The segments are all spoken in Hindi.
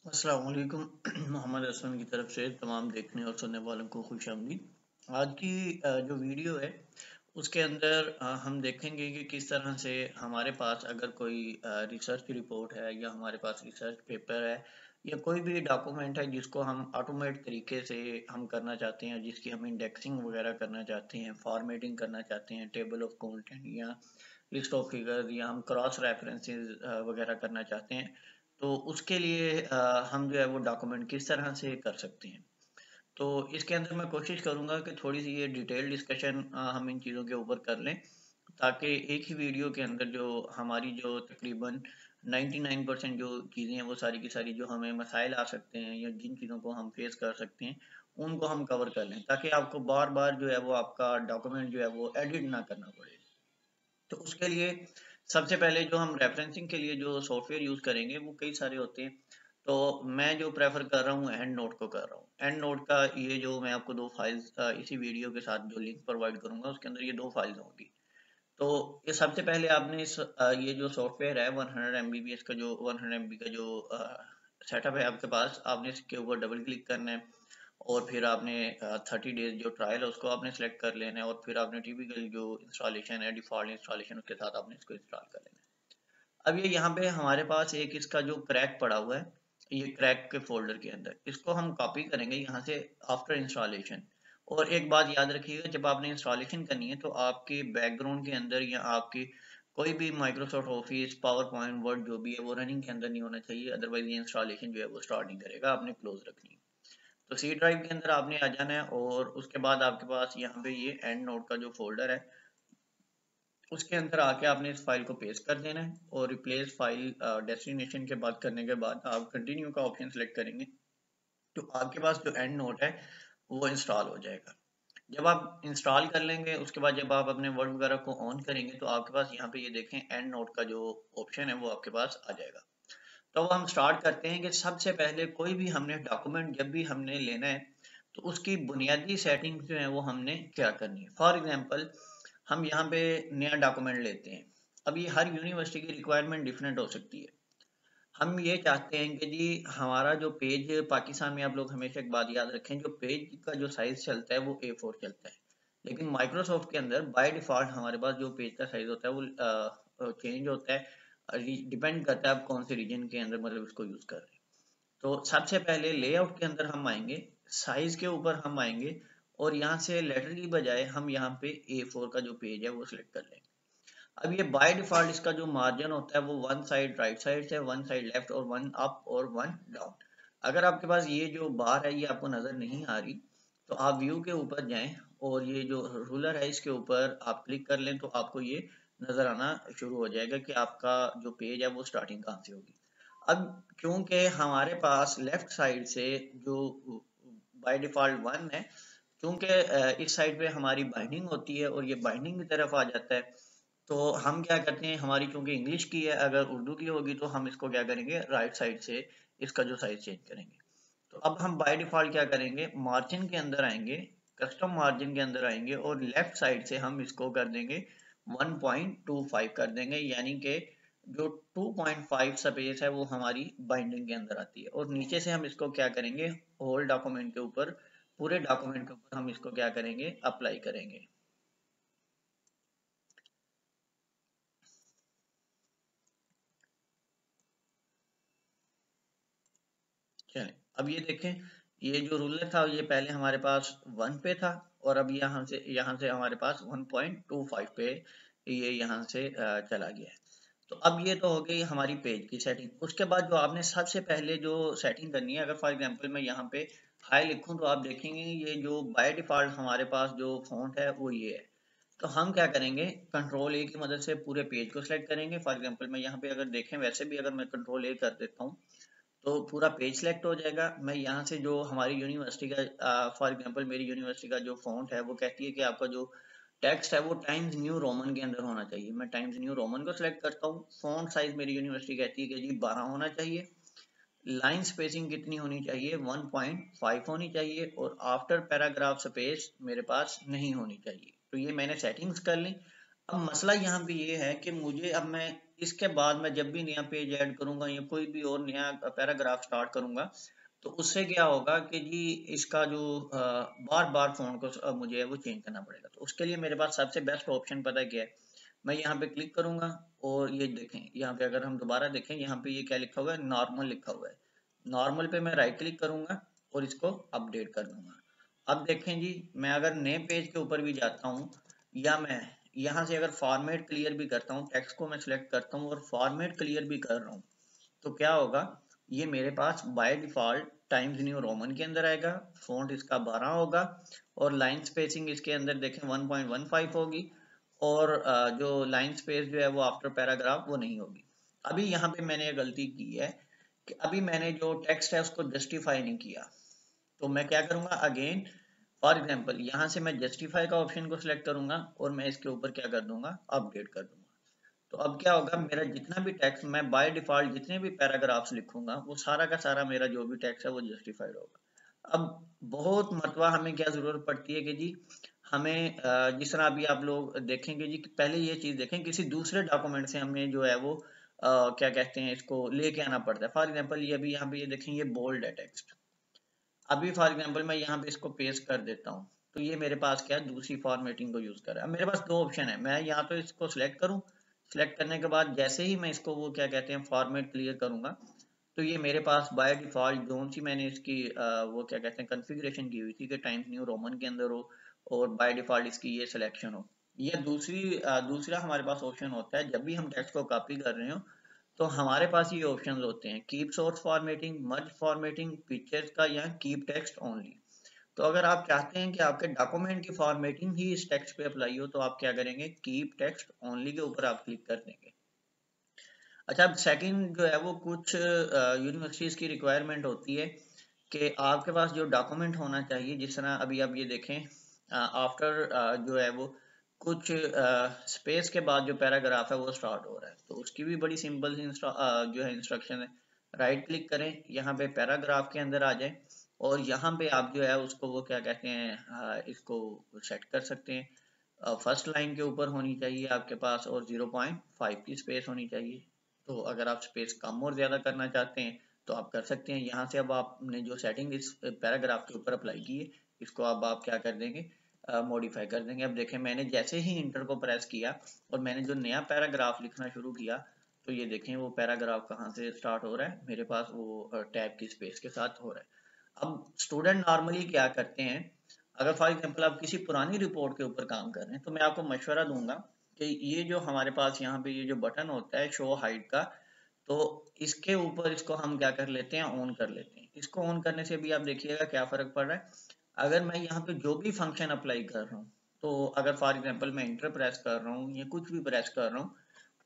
अस्सलाम वालेकुम। मोहम्मद हसन की तरफ से तमाम देखने और सुनने वालों को खुश आमदीद। आज की जो वीडियो है उसके अंदर हम देखेंगे कि किस तरह से हमारे पास अगर कोई रिसर्च रिपोर्ट है या हमारे पास रिसर्च पेपर है या कोई भी डॉक्यूमेंट है जिसको हम ऑटोमेट तरीके से हम करना चाहते हैं, जिसकी हम इंडेक्सिंग वगैरह करना चाहते हैं, फॉर्मेटिंग करना चाहते हैं, टेबल ऑफ कंटेंट या लिस्ट ऑफ फिगर या हम क्रॉस रेफरेंसेस वगैरह करना चाहते हैं। तो उसके लिए हम जो है वो डॉक्यूमेंट किस तरह से कर सकते हैं। तो इसके अंदर मैं कोशिश करूंगा कि थोड़ी सी ये डिटेल डिस्कशन हम इन चीज़ों के ऊपर कर लें, ताकि एक ही वीडियो के अंदर जो हमारी जो तकरीबन 99% जो चीज़ें हैं वो सारी की सारी जो हमें मसाइल आ सकते हैं या जिन चीज़ों को हम फेस कर सकते हैं उनको हम कवर कर लें, ताकि आपको बार बार जो है वो आपका डॉक्यूमेंट जो है वो एडिट ना करना पड़े। तो उसके लिए सबसे पहले जो हम रेफरेंसिंग के लिए जो सॉफ्टवेयर यूज करेंगे वो कई सारे होते हैं। तो मैं जो प्रेफर कर रहा हूँ एंड नोट को कर रहा हूँ। एंड नोट का ये जो मैं आपको दो फाइल्स इसी वीडियो के साथ जो लिंक प्रोवाइड करूंगा उसके अंदर ये दो फाइल्स होंगी। तो ये सबसे पहले आपने ये जो सॉफ्टवेयर है 100 MB का जो 100 MB का जो सेटअप है आपके पास, आपने इसके ऊपर डबल क्लिक करना है और फिर आपने 30 डेज जो ट्रायल है उसको आपने सेलेक्ट कर लेना है और फिर आपने टिपिकल जो इंस्टॉलेशन है डिफॉल्ट इंस्टॉलेशन उसके साथ आपने इसको इंस्टॉल कर लेना है। अब ये यहाँ पे हमारे पास एक इसका जो क्रैक पड़ा हुआ है, ये क्रैक के फोल्डर के अंदर इसको हम कॉपी करेंगे यहाँ से आफ्टर इंस्टॉलेशन। और एक बात याद रखिएगा, जब आपने इंस्टॉलेशन करनी है तो आपके बैकग्राउंड के अंदर या आपके कोई भी Microsoft office power point word जो भी है वो रनिंग के अंदर नहीं होना चाहिए, अदरवाइज ये इंस्टॉलेशन जो है वो स्टार्ट नहीं करेगा, आपने क्लोज रखनी है। तो सी ड्राइव के अंदर आपने आ जाना है और उसके बाद आपके पास यहाँ पे ये एंड नोट का जो फोल्डर है उसके अंदर आके आपने इस फाइल को पेस्ट कर देना है और रिप्लेस फाइल डेस्टिनेशन के बाद करने के बाद आप कंटिन्यू का ऑप्शन सेलेक्ट करेंगे तो आपके पास जो एंड नोट है वो इंस्टॉल हो जाएगा। जब आप इंस्टॉल कर लेंगे उसके बाद जब आप अपने वर्ड वगैरह को ऑन करेंगे तो आपके पास यहाँ पे ये देखें एंड नोट का जो ऑप्शन है वो आपके पास आ जाएगा। तो अब हम स्टार्ट करते हैं कि सबसे पहले कोई भी हमने डॉक्यूमेंट जब भी हमने लेना है तो उसकी बुनियादी सेटिंग जो है वो हमने क्या करनी है। फॉर एग्जांपल हम यहाँ पे नया डॉक्यूमेंट लेते हैं। अब ये हर यूनिवर्सिटी की रिक्वायरमेंट डिफरेंट हो सकती है। हम ये चाहते हैं कि जी हमारा जो पेज पाकिस्तान में, आप लोग हमेशा एक बात याद रखें, जो पेज का जो साइज चलता है वो A4 चलता है। लेकिन माइक्रोसॉफ्ट के अंदर बाय डिफॉल्ट हमारे पास जो पेज का साइज होता है वो चेंज होता है, डिपेंड करता है आप कौन से रीजन के अंदर मतलब इसको यूज कर रहे हैं। तो सबसे पहले लेआउट के अंदर हम आएंगे, साइज के ऊपर हम आएंगे और यहाँ से लेटर की बजाय हम यहाँ पे A4 का जो पेज है वो सिलेक्ट कर लेंगे। अब ये बाय डिफॉल्ट इसका जो मार्जिन होता है वो वन साइड राइट साइड से, वन साइड लेफ्ट और वन अप और वन डाउन। अगर आपके पास ये जो बार है ये आपको नजर नहीं आ रही तो आप व्यू के ऊपर जाएं और ये जो रूलर है इसके ऊपर आप क्लिक कर लें तो आपको ये नजर आना शुरू हो जाएगा कि आपका जो पेज है वो स्टार्टिंग कहाँ से होगी। अब क्योंकि हमारे पास लेफ्ट साइड से जो बाय डिफॉल्ट वन है, क्योंकि इस साइड पे हमारी बाइंडिंग होती है और ये बाइंडिंग की तरफ आ जाता है, तो हम क्या करते हैं, हमारी चूंकि इंग्लिश की है, अगर उर्दू की होगी तो हम इसको क्या करेंगे राइट साइड से इसका जो साइज चेंज करेंगे। तो अब हम बाय डिफॉल्ट क्या करेंगे, मार्जिन के अंदर आएंगे, कस्टम मार्जिन के अंदर आएंगे और लेफ्ट साइड से हम इसको कर देंगे 1.25 कर देंगे, यानी कि जो 2.5 स्पेस है वो हमारी बाइंडिंग के अंदर आती है। और नीचे से हम इसको क्या करेंगे, होल डॉक्यूमेंट के ऊपर, पूरे डॉक्यूमेंट के ऊपर हम इसको क्या करेंगे अप्लाई करेंगे। चलें, अब ये देखें, ये जो रूलर था ये पहले हमारे पास 1 पे था और अब यहाँ से हमारे पास 1.25 पे ये यहाँ से चला गया है। तो अब ये तो हो गई हमारी पेज की सेटिंग। उसके बाद जो आपने सबसे पहले जो सेटिंग करनी है, अगर फॉर एग्जांपल मैं यहाँ पे हाई लिखूं तो आप देखेंगे ये जो बाय डिफॉल्ट हमारे पास जो फॉन्ट है वो ये है। तो हम क्या करेंगे, कंट्रोल A की मदद से पूरे पेज को सिलेक्ट करेंगे। फॉर एग्जांपल मैं यहाँ पे अगर देखें, वैसे भी अगर मैं कंट्रोल A कर देता हूँ तो पूरा पेज सेलेक्ट हो जाएगा। मैं यहाँ से जो हमारी यूनिवर्सिटी का फॉर एग्जांपल मेरी यूनिवर्सिटी का जो फॉन्ट है वो कहती है कि आपका जो टेक्स्ट है वो टाइम्स न्यू रोमन के अंदर होना चाहिए। मैं टाइम्स न्यू रोमन को सिलेक्ट करता हूँ। फॉन्ट साइज मेरी यूनिवर्सिटी कहती है कि जी 12 होना चाहिए। लाइन स्पेसिंग कितनी होनी चाहिए, 1.5 होनी चाहिए और आफ्टर पैराग्राफ स्पेस मेरे पास नहीं होनी चाहिए। तो ये मैंने सेटिंग्स कर ली। अब मसला यहाँ पे ये है कि मुझे अब मैं इसके बाद मैं जब भी नया पेज ऐड करूंगा या कोई भी और नया पैराग्राफ स्टार्ट करूंगा, तो उससे क्या होगा कि जी इसका जो बार बार फ़ॉन्ट को मुझे वो चेंज करना पड़ेगा। तो उसके लिए मेरे पास सबसे बेस्ट ऑप्शन पता है क्या है? मैं यहाँ पे क्लिक करूंगा और ये देखें, यहाँ पे अगर हम दोबारा देखें, यहाँ पे ये क्या लिखा हुआ है? नॉर्मल लिखा हुआ है। नॉर्मल पे मैं राइट क्लिक करूंगा और इसको अपडेट कर दूंगा। अब देखें जी, मैं अगर नए पेज के ऊपर भी जाता हूँ या मैं यहाँ से अगर फॉर्मेट क्लियर भी करता हूँ, टेक्स्ट को मैं सिलेक्ट करता हूँ और फॉर्मेट क्लियर भी कर रहा हूँ, तो क्या होगा? ये मेरे पास by default Times New Roman के अंदर आएगा, फॉन्ट इसका 12 होगा और लाइन स्पेसिंग इसके अंदर देखें 1.15 होगी और जो लाइन स्पेस जो है वो आफ्टर पैराग्राफ वो नहीं होगी। अभी यहाँ पे मैंने ये गलती की है कि अभी मैंने जो टेक्स्ट है उसको जस्टिफाई नहीं किया। तो मैं क्या करूंगा? अगेन फॉर एग्जांपल यहाँ से मैं जस्टिफाई का ऑप्शन को सिलेक्ट करूंगा और मैं इसके ऊपर क्या कर दूंगा? अपडेट कर दूंगा। तो अब क्या होगा? मेरा जितना भी टेक्स्ट मैं बाय डिफॉल्ट जितने भी पैराग्राफ्स लिखूंगा वो सारा का सारा मेरा जो भी टेक्स्ट है वो जस्टिफाइड होगा। अब बहुत मरतबा हमें क्या जरूरत पड़ती है कि जी हमें जिस तरह अभी आप लोग देखेंगे जी कि पहले ये चीज देखें, किसी दूसरे डॉक्यूमेंट से हमें जो है वो क्या कहते हैं इसको लेके आना पड़ता है। फॉर एग्जांपल ये अभी यहाँ पे ये देखें, ये बोल्ड है टेक्स्ट। अभी फॉर एग्जांपल मैं यहाँ पे इसको पेस्ट कर देता हूँ, तो ये मेरे पास क्या है? दूसरी फॉर्मेटिंग को यूज कर रहा है। अब मेरे पास दो ऑप्शन है, मैं यहाँ तो इसको सिलेक्ट करूँ, सिलेक्ट करने के बाद जैसे ही मैं इसको वो क्या कहते हैं फॉर्मेट क्लियर करूंगा, तो ये मेरे पास बाय डिफॉल्ट जोन सी मैंने इसकी वो क्या कहते हैं कॉन्फ़िगरेशन की हुई थी कि टाइम्स न्यू रोमन के अंदर हो और बाय डिफॉल्ट इसकी ये सिलेक्शन हो। ये दूसरा हमारे पास ऑप्शन होता है, जब भी हम टेक्स्ट को कॉपी कर रहे हो तो हमारे पास ये ऑप्शंस होते हैं, कीप सोर्स फॉर्मेटिंग, मर्ज फॉर्मेटिंग, पिक्चर्स का, या कीप टेक्स्ट ओनली। तो अगर आप चाहते हैं कि आपके डॉक्यूमेंट की फॉर्मेटिंग ही इस टेक्स्ट पे अप्लाई हो, तो आप क्या करेंगे? कीप टेक्स्ट ओनली के ऊपर आप क्लिक कर देंगे। अच्छा, अब सेकंड जो है वो कुछ यूनिवर्सिटीज की रिक्वायरमेंट होती है कि आपके पास जो डॉक्यूमेंट होना चाहिए, जिस तरह अभी आप ये देखें आफ्टर जो है वो कुछ स्पेस के बाद जो पैराग्राफ है वो स्टार्ट हो रहा है, तो उसकी भी बड़ी सिंपल सी जो है इंस्ट्रक्शन है। राइट क्लिक करें, यहाँ पे पैराग्राफ के अंदर आ जाए और यहाँ पे आप जो है उसको वो क्या कहते हैं इसको सेट कर सकते हैं। फर्स्ट लाइन के ऊपर होनी चाहिए आपके पास और 0.5 की स्पेस होनी चाहिए। तो अगर आप स्पेस कम और ज्यादा करना चाहते हैं तो आप कर सकते हैं। यहाँ से अब आपने जो सेटिंग इस पैराग्राफ के ऊपर अप्लाई की है, इसको अब आप क्या कर देंगे? मॉडिफाई कर देंगे। अब देखें, मैंने जैसे ही इंटर को प्रेस किया और मैंने जो नया पैराग्राफ लिखना शुरू किया, तो ये देखें वो पैराग्राफ कहाँ से स्टार्ट हो रहा है? मेरे पास वो टैब की स्पेस के साथ हो रहा है। अब स्टूडेंट नॉर्मली क्या करते हैं, अगर फॉर एग्जांपल आप किसी पुरानी रिपोर्ट के ऊपर काम कर रहे हैं, तो मैं आपको मशवरा दूंगा कि ये जो हमारे पास यहाँ पे ये जो बटन होता है शो हाइड का, तो इसके ऊपर इसको हम क्या कर लेते हैं? ऑन कर लेते हैं। इसको ऑन करने से भी आप देखिएगा क्या फर्क पड़ रहा है। अगर मैं यहाँ पे जो भी फंक्शन अप्लाई कर रहा हूँ, तो अगर फॉर एग्जांपल मैं इंटर प्रेस कर रहा हूँ या कुछ भी प्रेस कर रहा हूँ,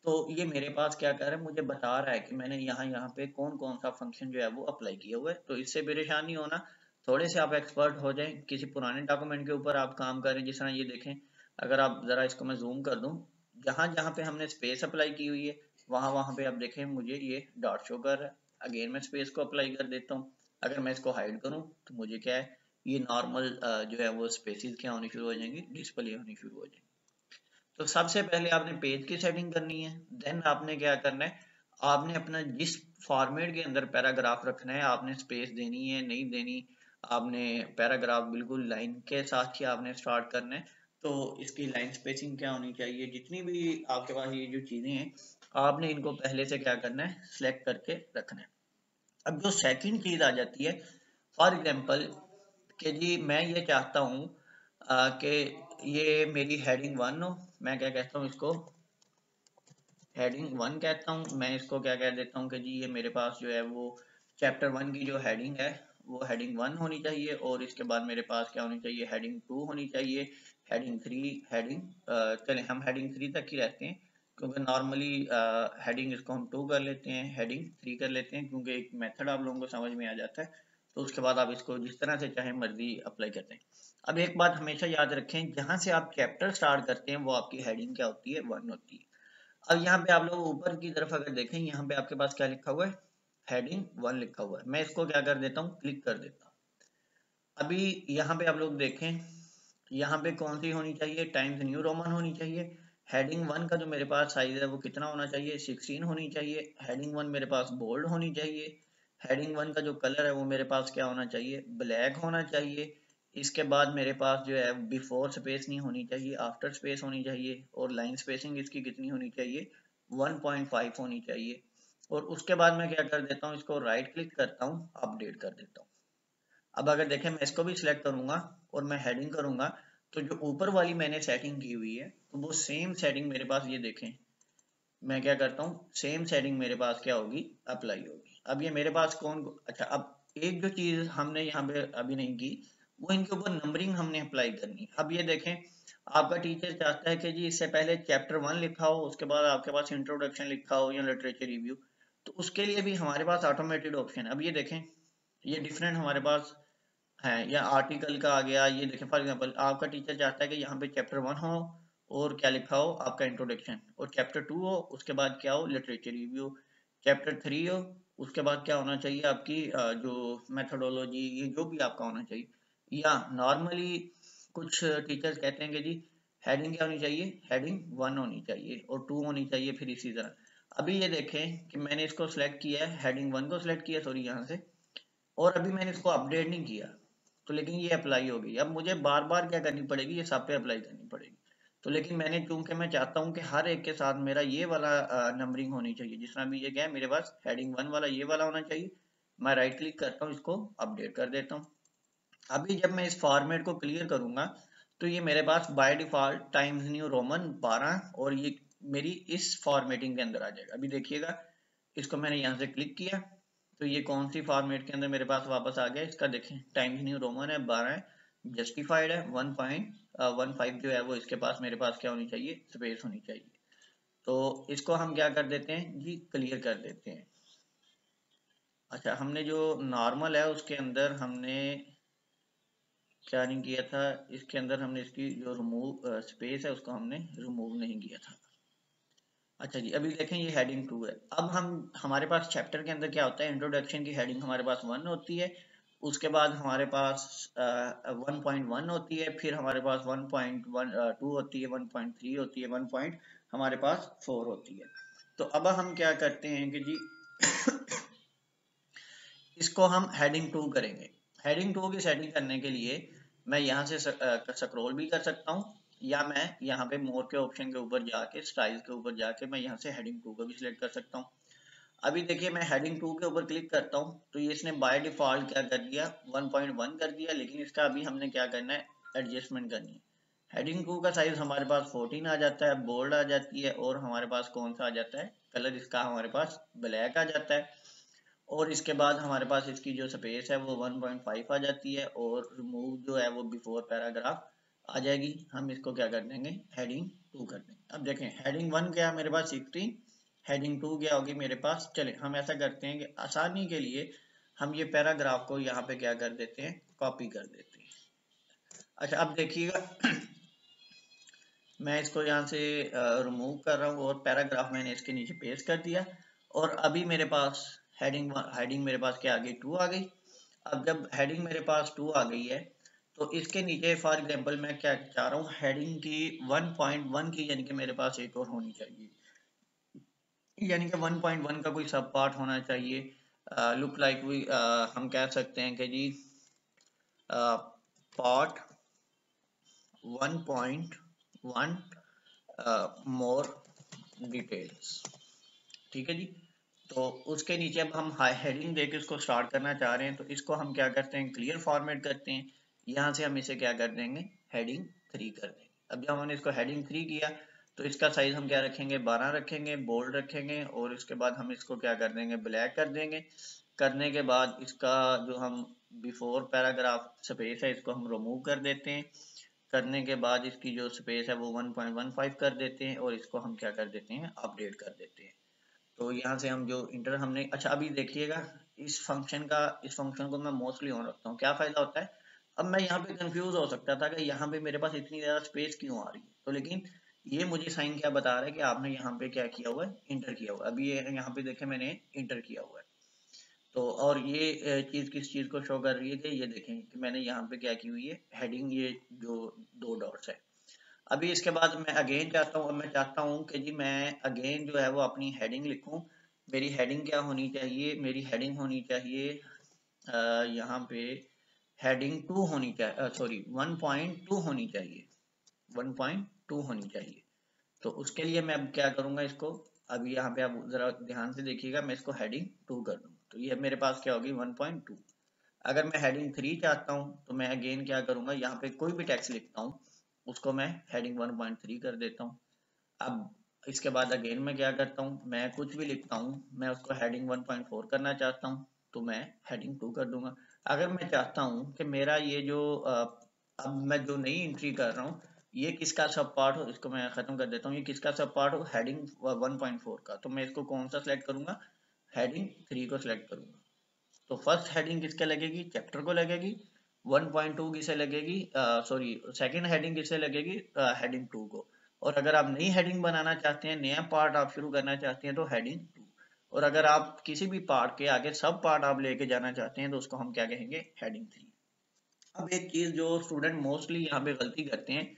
तो ये मेरे पास क्या कर रहा है? मुझे बता रहा है कि मैंने यहाँ पे कौन कौन सा फंक्शन जो है वो अप्लाई किया हुआ है। तो इससे परेशान नहीं होना, थोड़े से आप एक्सपर्ट हो जाएं, किसी पुराने डॉक्यूमेंट के ऊपर आप काम करें। जिस तरह ये देखें, अगर आप जरा इसको मैं जूम कर दूं, जहां जहां पे हमने स्पेस अप्लाई की हुई है वहां वहां पे आप देखें मुझे ये डॉट शो कर रहा है। अगेन मैं स्पेस को अप्लाई कर देता हूँ। अगर मैं इसको हाइड करूँ तो मुझे क्या है? ये नॉर्मल जो है वो स्पेसिस क्या होनी शुरू हो जाएंगी? डिस्प्ले होनी शुरू हो जाएंगी। तो सबसे पहले आपने पेज की सेटिंग करनी है, देन आपने क्या करना है? आपने अपना जिस फॉर्मेट के अंदर पैराग्राफ रखना है, आपने स्पेस देनी है नहीं देनी, आपने पैराग्राफ बिल्कुल लाइन के साथ ही आपने स्टार्ट करना है। तो इसकी लाइन स्पेसिंग क्या होनी चाहिए, जितनी भी आपके पास ये जो चीजें हैं, आपने इनको पहले से क्या करना है? सिलेक्ट करके रखना है। अब जो सेकंड चीज आ जाती है, फॉर एग्जांपल कि जी मैं ये चाहता हूँ कि ये मेरी हेडिंग 1 हो। मैं क्या कहता हूँ इसको? हेडिंग 1 कहता हूँ। मैं इसको क्या कह देता हूँ कि जी ये मेरे पास जो है वो चैप्टर 1 की जो हेडिंग है वो हेडिंग 1 होनी चाहिए और इसके बाद मेरे पास क्या होनी चाहिए? हेडिंग 2 होनी चाहिए, हेडिंग 3, हेडिंग चलें हम हेडिंग 3 तक ही रहते हैं, क्योंकि नॉर्मली हेडिंग इसको हम 2 कर लेते हैं, हेडिंग 3 कर लेते हैं, क्योंकि एक मेथड आप लोगों को समझ में आ जाता है। तो उसके बाद आप इसको जिस तरह से चाहे मर्जी अप्लाई करते हैं। अब एक बात हमेशा याद रखें, जहां से आप चैप्टर स्टार्ट करते हैं वो आपकी हेडिंग क्या होती है? 1 होती है। अब यहाँ पे आप लोग ऊपर की तरफ अगर देखें, यहाँ पे आपके पास क्या लिखा हुआ है? हेडिंग 1 लिखा हुआ है। मैं इसको क्या कर देता हूँ? क्लिक कर देता हूँ। अभी यहाँ पे आप लोग देखें, यहाँ पे कौन सी होनी चाहिए? टाइम्स न्यू रोमन होनी चाहिए। हेडिंग 1 का जो मेरे पास साइज है वो कितना होना चाहिए, 16 होनी चाहिए। हेडिंग 1 मेरे पास बोल्ड होनी चाहिए। हेडिंग 1 का जो कलर है वो मेरे पास क्या होना चाहिए, ब्लैक होना चाहिए। इसके बाद मेरे पास जो है बिफोर स्पेस नहीं होनी चाहिए, आफ्टर स्पेस होनी चाहिए। और लाइन स्पेसिंग इसकी कितनी होनी चाहिए, 1.5 होनी चाहिए। और उसके बाद मैं क्या कर देता हूँ, इसको राइट क्लिक करता हूँ, अपडेट कर देता हूँ। अब अगर देखें मैं इसको भी सिलेक्ट करूंगा और मैं हेडिंग करूंगा, तो जो ऊपर वाली मैंने सेटिंग की हुई है तो वो सेम सेटिंग मेरे पास, ये देखें मैं क्या करता हूँ, सेम सेटिंग मेरे पास क्या होगी, अप्लाई होगी। अब ये मेरे पास कौन, अच्छा अब एक जो चीज हमने यहाँ पे अभी नहीं की, वो इनके ऊपर नंबरिंग हमने अप्लाई करनी। अब ये देखें, आपका टीचर चाहता है कि जी इससे पहले चैप्टर 1 लिखा हो, उसके बाद आपके पास इंट्रोडक्शन लिखा हो या लिटरेचर रिव्यू, तो उसके लिए भी हमारे पास ऑटोमेटेड ऑप्शन है। अब ये देखें, ये डिफरेंट हमारे पास है, या आर्टिकल का आ गया। ये देखें फॉर एग्जांपल आपका टीचर चाहता है कि यहाँ पे चैप्टर 1 हो और क्या लिखा हो आपका इंट्रोडक्शन, और चैप्टर 2 हो उसके बाद क्या हो, लिटरेचर रिव्यू। चैप्टर 3 हो उसके बाद क्या होना चाहिए, आपकी जो मेथोडोलॉजी, ये जो भी आपका होना चाहिए। या नॉर्मली कुछ टीचर्स कहते हैं कि जी हेडिंग क्या होनी चाहिए, हेडिंग 1 होनी चाहिए और 2 होनी चाहिए, फिर इसी तरह। अभी ये देखें कि मैंने इसको सिलेक्ट किया है, हेडिंग 1 को सिलेक्ट किया सॉरी यहाँ से, और अभी मैंने इसको अपडेट नहीं किया, तो लेकिन ये अप्लाई होगी। अब मुझे बार बार क्या करनी पड़ेगी, ये सब पे अप्लाई करनी पड़ेगी। तो लेकिन मैंने, चूंकि मैं चाहता हूँ कि हर एक के साथ मेरा ये वाला नंबरिंग होनी चाहिए, जिस तरह भी ये क्या है मेरे पास हेडिंग 1 वाला ये वाला होना चाहिए। मैं राइट क्लिक करता हूँ, इसको अपडेट कर देता हूँ। अभी जब मैं इस फॉर्मेट को क्लियर करूंगा तो ये मेरे पास by default Times New Roman 12 और ये मेरी इस फॉर्मेटिंग के अंदर आ जाएगा। अभी देखिएगा, इसको मैंने यहाँ से क्लिक किया तो ये कौन सी फॉर्मेट के अंदर मेरे पास वापस आ गया, इसका देखें टाइम्स न्यू रोमन है, 12 है, जस्टिफाइड है, 1.15 जो है वो इसके पास मेरे पास क्या होनी चाहिए, स्पेस होनी चाहिए। तो इसको हम क्या कर देते हैं जी, क्लियर कर देते हैं। अच्छा, हमने जो नॉर्मल है उसके अंदर हमने क्या नहीं किया था, इसके अंदर हमने इसकी जो रिमूव स्पेस है उसको हमने रिमूव नहीं किया था। अच्छा जी, अभी देखें ये हेडिंग 2 है। अब हम, हमारे पास चैप्टर के अंदर क्या होता है, इंट्रोडक्शन की हेडिंग हमारे पास 1 होती है, उसके बाद हमारे पास 1.1 होती है, फिर हमारे पास 1.2 होती है, 1.3 होती है, 1 पॉइंट हमारे पास 4 होती है। तो अब हम क्या करते हैं कि जी इसको हम हेडिंग 2 करेंगे। हेडिंग 2 की सेटिंग करने के लिए मैं यहाँ से स्क्रॉल भी कर सकता हूँ, या मैं यहाँ पे मोर के ऑप्शन के ऊपर जाके, स्टाइल के ऊपर जाके मैं यहाँ से हेडिंग 2 को भी सिलेक्ट कर सकता हूँ। अभी देखिए मैं हेडिंग 2 के ऊपर क्लिक करता हूँ तो ये इसने बाय डिफॉल्ट क्या कर दिया, 1.1 कर दिया, लेकिन इसका अभी हमने क्या करना है, एडजस्टमेंट करनी है। हेडिंग 2 का साइज हमारे पास 14 आ जाता है, बोल्ड आ जाती है, और हमारे पास कौन सा आ जाता है, कलर इसका हमारे पास ब्लैक आ जाता है। और इसके बाद हमारे पास इसकी जो स्पेस है वो 1.5 आ जाती है, और रिमूव जो है वो बिफोर पैराग्राफ आ जाएगी। हम इसको क्या कर देंगे, हेडिंग 2 कर देंगे। अब देखें हेडिंग 1 क्या है मेरे पास 16, हेडिंग 2 क्या होगी मेरे पास, चले हम ऐसा करते हैं कि आसानी के लिए हम ये पैराग्राफ को यहाँ पे क्या कर देते हैं, कॉपी कर देते हैं। अच्छा अब देखिएगा मैं इसको यहाँ से रिमूव कर रहा हूँ और पैराग्राफ मैंने इसके नीचे पेस्ट कर दिया, और अभी मेरे पास हेडिंग मेरे पास क्या आ गई, 2 आ गई। अब जब हेडिंग मेरे पास 2 आ गई है तो इसके नीचे फॉर एग्जांपल मैं क्या चाह रहा हूँ, हेडिंग की 1.1 की, यानी कि मेरे पास एक और होनी चाहिए, यानी कि 1.1 का कोई सब पार्ट होना चाहिए। लुक लाइक वी, हम कह सकते हैं कि जी पार्ट 1.1 मोर डिटेल्स, ठीक है जी। तो उसके नीचे अब हम हेडिंग देके इसको स्टार्ट करना चाह रहे हैं, तो इसको हम क्या करते हैं, क्लियर फॉर्मेट करते हैं। यहाँ से हम इसे क्या कर देंगे, हेडिंग 3 कर देंगे। अब जब हमने इसको हेडिंग 3 किया तो इसका साइज हम क्या रखेंगे, 12 रखेंगे, बोल्ड रखेंगे, और इसके बाद हम इसको क्या कर देंगे, ब्लैक कर देंगे। करने के बाद इसका जो हम बिफोर पैराग्राफ स्पेस है इसको हम रिमूव कर देते हैं। करने के बाद इसकी जो स्पेस है वो 1.15 कर देते हैं, और इसको हम क्या कर देते हैं, अपडेट कर देते हैं। तो यहाँ से हम जो इंटर हमने, अच्छा अभी देखिएगा इस फंक्शन को मैं मोस्टली ऑन रखता हूँ। क्या फायदा होता है, अब मैं यहाँ पे कंफ्यूज हो सकता था कि यहाँ पे मेरे पास इतनी ज्यादा स्पेस क्यों आ रही है, तो लेकिन ये मुझे साइन क्या बता रहा है कि आपने यहाँ पे क्या किया हुआ है, इंटर किया हुआ है। अभी ये यहाँ पे देखे मैंने इंटर किया हुआ है। तो और ये चीज किस चीज को शो कर रही है कि ये देखें कि मैंने यहाँ पे क्या की हुई है, हेडिंग, ये जो 2 डॉट्स है। अभी इसके बाद मैं अगेन चाहता हूँ, मैं चाहता हूँ कि जी मैं अगेन जो है वो अपनी हेडिंग लिखूँ। मेरी हेडिंग क्या होनी चाहिए, मेरी हेडिंग होनी चाहिए यहाँ पे हेडिंग 2 होनी चाहिए, सॉरी 1.2 होनी चाहिए, 1.2 होनी चाहिए। तो उसके लिए मैं अब क्या करूंगा इसको, अभी यहाँ पे आप जरा ध्यान से देखिएगा, मैं इसको हेडिंग 2 कर दूंगा, तो ये मेरे पास क्या होगी 1.2। अगर मैं हेडिंग 3 चाहता हूँ तो मैं अगेन क्या करूंगा, यहाँ पे कोई भी टेक्स्ट लिखता हूँ उसको मैं हेडिंग 1.3 कर देता हूँ। अब इसके बाद अगेन मैं क्या करता हूँ, मैं कुछ भी लिखता हूँ, मैं उसको हेडिंग 1.4 करना चाहता हूँ तो मैं हेडिंग 2 कर दूंगा। अगर मैं चाहता हूँ कि मेरा ये जो अब मैं जो नई एंट्री कर रहा हूँ ये किसका सब पार्ट हो, इसको मैं खत्म कर देता हूँ, ये किसका सब पार्ट हो, हेडिंग 1.4 का, तो मैं इसको कौन सा सिलेक्ट करूंगा, हेडिंग 3 को सिलेक्ट करूंगा। तो फर्स्ट हेडिंग किसके लगेगी, चैप्टर को लगेगी। 1.2 किसे लगेगी, सॉरी सेकंड हेडिंग किसे लगेगी, हेडिंग 2 को। और अगर आप नई हेडिंग बनाना चाहते हैं, नया पार्ट आप शुरू करना चाहते हैं तो हेडिंग 2। और अगर आप किसी भी पार्ट के आगे सब पार्ट आप लेके जाना चाहते हैं तो उसको हम क्या कहेंगे, हेडिंग 3। अब एक चीज जो स्टूडेंट मोस्टली यहाँ पे गलती करते हैं,